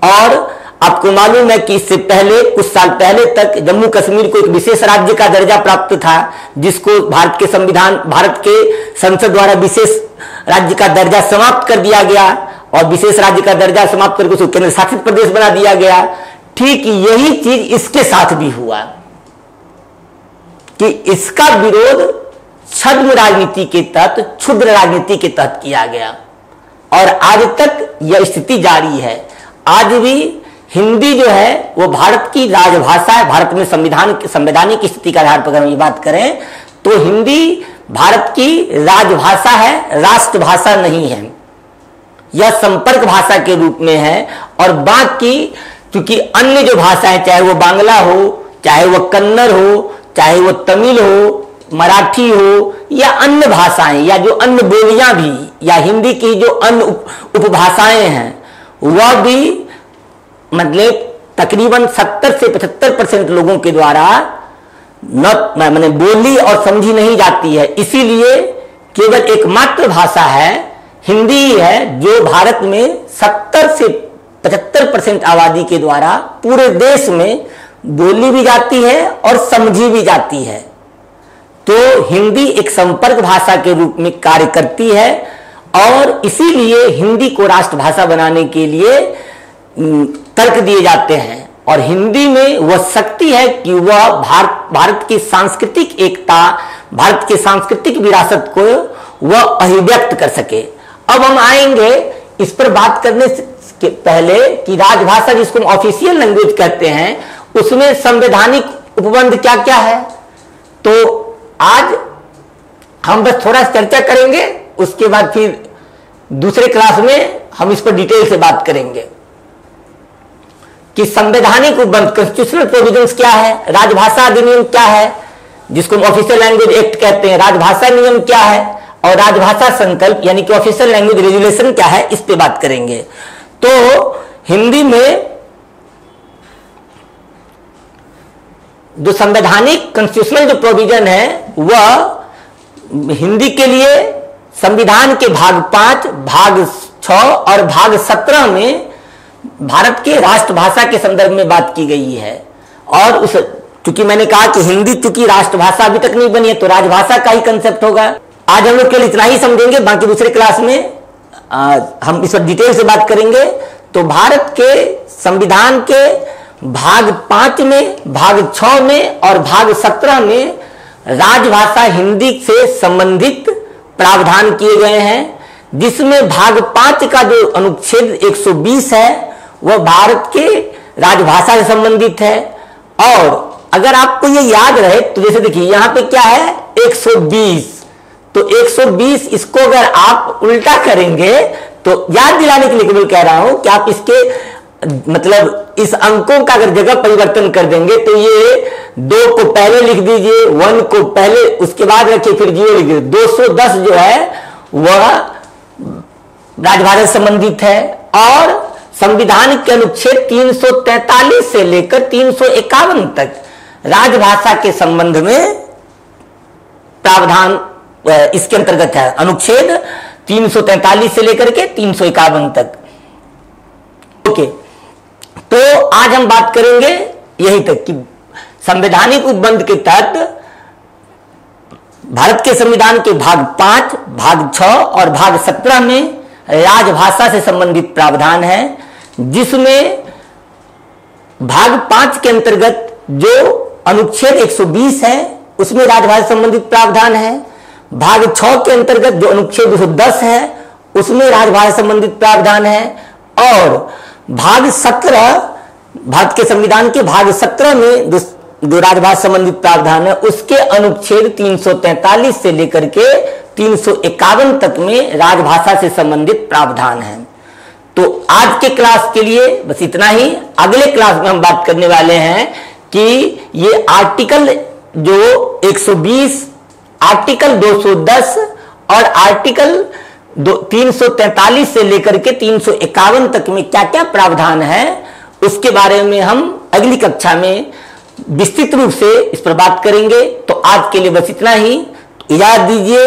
और आपको मालूम है कि इससे पहले, कुछ साल पहले तक जम्मू कश्मीर को एक विशेष राज्य का दर्जा प्राप्त था, जिसको भारत के संविधान, भारत के संसद द्वारा विशेष राज्य का दर्जा समाप्त कर दिया गया और विशेष राज्य का दर्जा समाप्त करके उसको केंद्र शासित प्रदेश बना दिया गया। ठीक यही चीज इसके साथ भी हुआ कि इसका विरोध छद्म राजनीति के तहत, क्षुद्र राजनीति के तहत किया गया और आज तक यह स्थिति जारी है। आज भी हिंदी जो है वो भारत की राजभाषा है। भारत में संवैधानिक स्थिति के आधार पर अगर हम ये बात करें तो हिंदी भारत की राजभाषा है, राष्ट्रभाषा नहीं है। यह संपर्क भाषा के रूप में है। और बाकी क्योंकि अन्य जो भाषाएं, चाहे वो बांग्ला हो, चाहे वो कन्नड़ हो, चाहे वो तमिल हो, मराठी हो या अन्य भाषाएं या जो अन्य बोलियां भी या हिंदी की जो अन्य उपभाषाएं हैं, वह भी मतलब तकरीबन 70 से 75% लोगों के द्वारा मैंने बोली और समझी नहीं जाती है। इसीलिए केवल एकमात्र भाषा है हिंदी ही है जो भारत में 70 से 75% आबादी के द्वारा पूरे देश में बोली भी जाती है और समझी भी जाती है। तो हिंदी एक संपर्क भाषा के रूप में कार्य करती है और इसीलिए हिंदी को राष्ट्रभाषा बनाने के लिए तर्क दिए जाते हैं। और हिंदी में वह शक्ति है कि वह भारत की सांस्कृतिक एकता, भारत की सांस्कृतिक विरासत को वह अभिव्यक्त कर सके। अब हम आएंगे इस पर बात करने के पहले कि राजभाषा जिसको हम ऑफिशियल लैंग्वेज कहते हैं, उसमें संवैधानिक उपबंध क्या क्या है। तो आज हम बस थोड़ा चर्चा करेंगे, उसके बाद फिर दूसरे क्लास में हम इस पर डिटेल से बात करेंगे कि संवैधानिक उपबंध, कॉन्स्टिट्यूशनल प्रोविजंस क्या है, राजभाषा अधिनियम क्या है जिसको हम ऑफिशियल लैंग्वेज एक्ट कहते हैं, राजभाषा नियम क्या है और राजभाषा संकल्प यानी कि ऑफिशियल लैंग्वेज रेजुलेशन क्या है, इस पे बात करेंगे। तो हिंदी में जो संवैधानिक कॉन्स्टिट्यूशनल जो प्रोविजन है वह हिंदी के लिए संविधान के भाग 5, भाग 6 और भाग 17 में भारत के राष्ट्रभाषा के संदर्भ में बात की गई है। और उस चूंकि मैंने कहा कि हिंदी चूंकि राष्ट्रभाषा अभी तक नहीं बनी है तो राजभाषा का ही कंसेप्ट होगा। आज हम लोग केवल इतना ही समझेंगे, बाकी दूसरे क्लास में हम इस पर डिटेल से बात करेंगे। तो भारत के संविधान के भाग 5 में, भाग 6 में और भाग 17 में राजभाषा हिंदी से संबंधित प्रावधान किए गए हैं, जिसमें भाग 5 का जो अनुच्छेद 120 है वह भारत के राजभाषा से संबंधित है। और अगर आपको ये याद रहे तो जैसे देखिए यहां पे क्या है 120, तो 120 इसको अगर आप उल्टा करेंगे तो याद दिलाने के लिए केवल कह रहा हूं कि आप इसके मतलब इस अंकों का अगर जगह परिवर्तन कर देंगे तो ये 2 को पहले लिख दीजिए, 1 को पहले उसके बाद रखिए, फिर 0 लिख दीजिए। 210 जो है वह राजभाषा से संबंधित है। और संविधान के अनुच्छेद 343 से लेकर 351 तक राजभाषा के संबंध में प्रावधान इसके अंतर्गत है। अनुच्छेद 343 से लेकर के 351 तक। ओके, तो आज हम बात करेंगे यही तक कि संवैधानिक उपबंध के तहत भारत के संविधान के भाग 5, भाग 6 और भाग 17 में राजभाषा से संबंधित प्रावधान है, जिसमें भाग 5 के अंतर्गत जो अनुच्छेद 120 है उसमें राजभाषा से संबंधित प्रावधान है। भाग 6 के अंतर्गत जो अनुच्छेद 210 है उसमें राजभाषा से संबंधित प्रावधान है। और भाग 17, भारत के संविधान के भाग 17 में जो राजभाषा से संबंधित प्रावधान है उसके अनुच्छेद 343 से लेकर के 351 तक में राजभाषा से संबंधित प्रावधान है। तो आज के क्लास के लिए बस इतना ही। अगले क्लास में हम बात करने वाले हैं कि ये आर्टिकल जो 120, आर्टिकल 210 और आर्टिकल 343 से लेकर के 351 तक में क्या क्या प्रावधान है उसके बारे में हम अगली कक्षा में विस्तृत रूप से इस पर बात करेंगे। तो आज के लिए बस इतना ही। इजाजत दीजिए,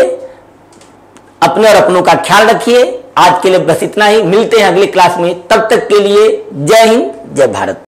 अपने और अपनों का ख्याल रखिए। आज के लिए बस इतना ही, मिलते हैं अगले क्लास में। तब तक के लिए जय हिंद, जय भारत।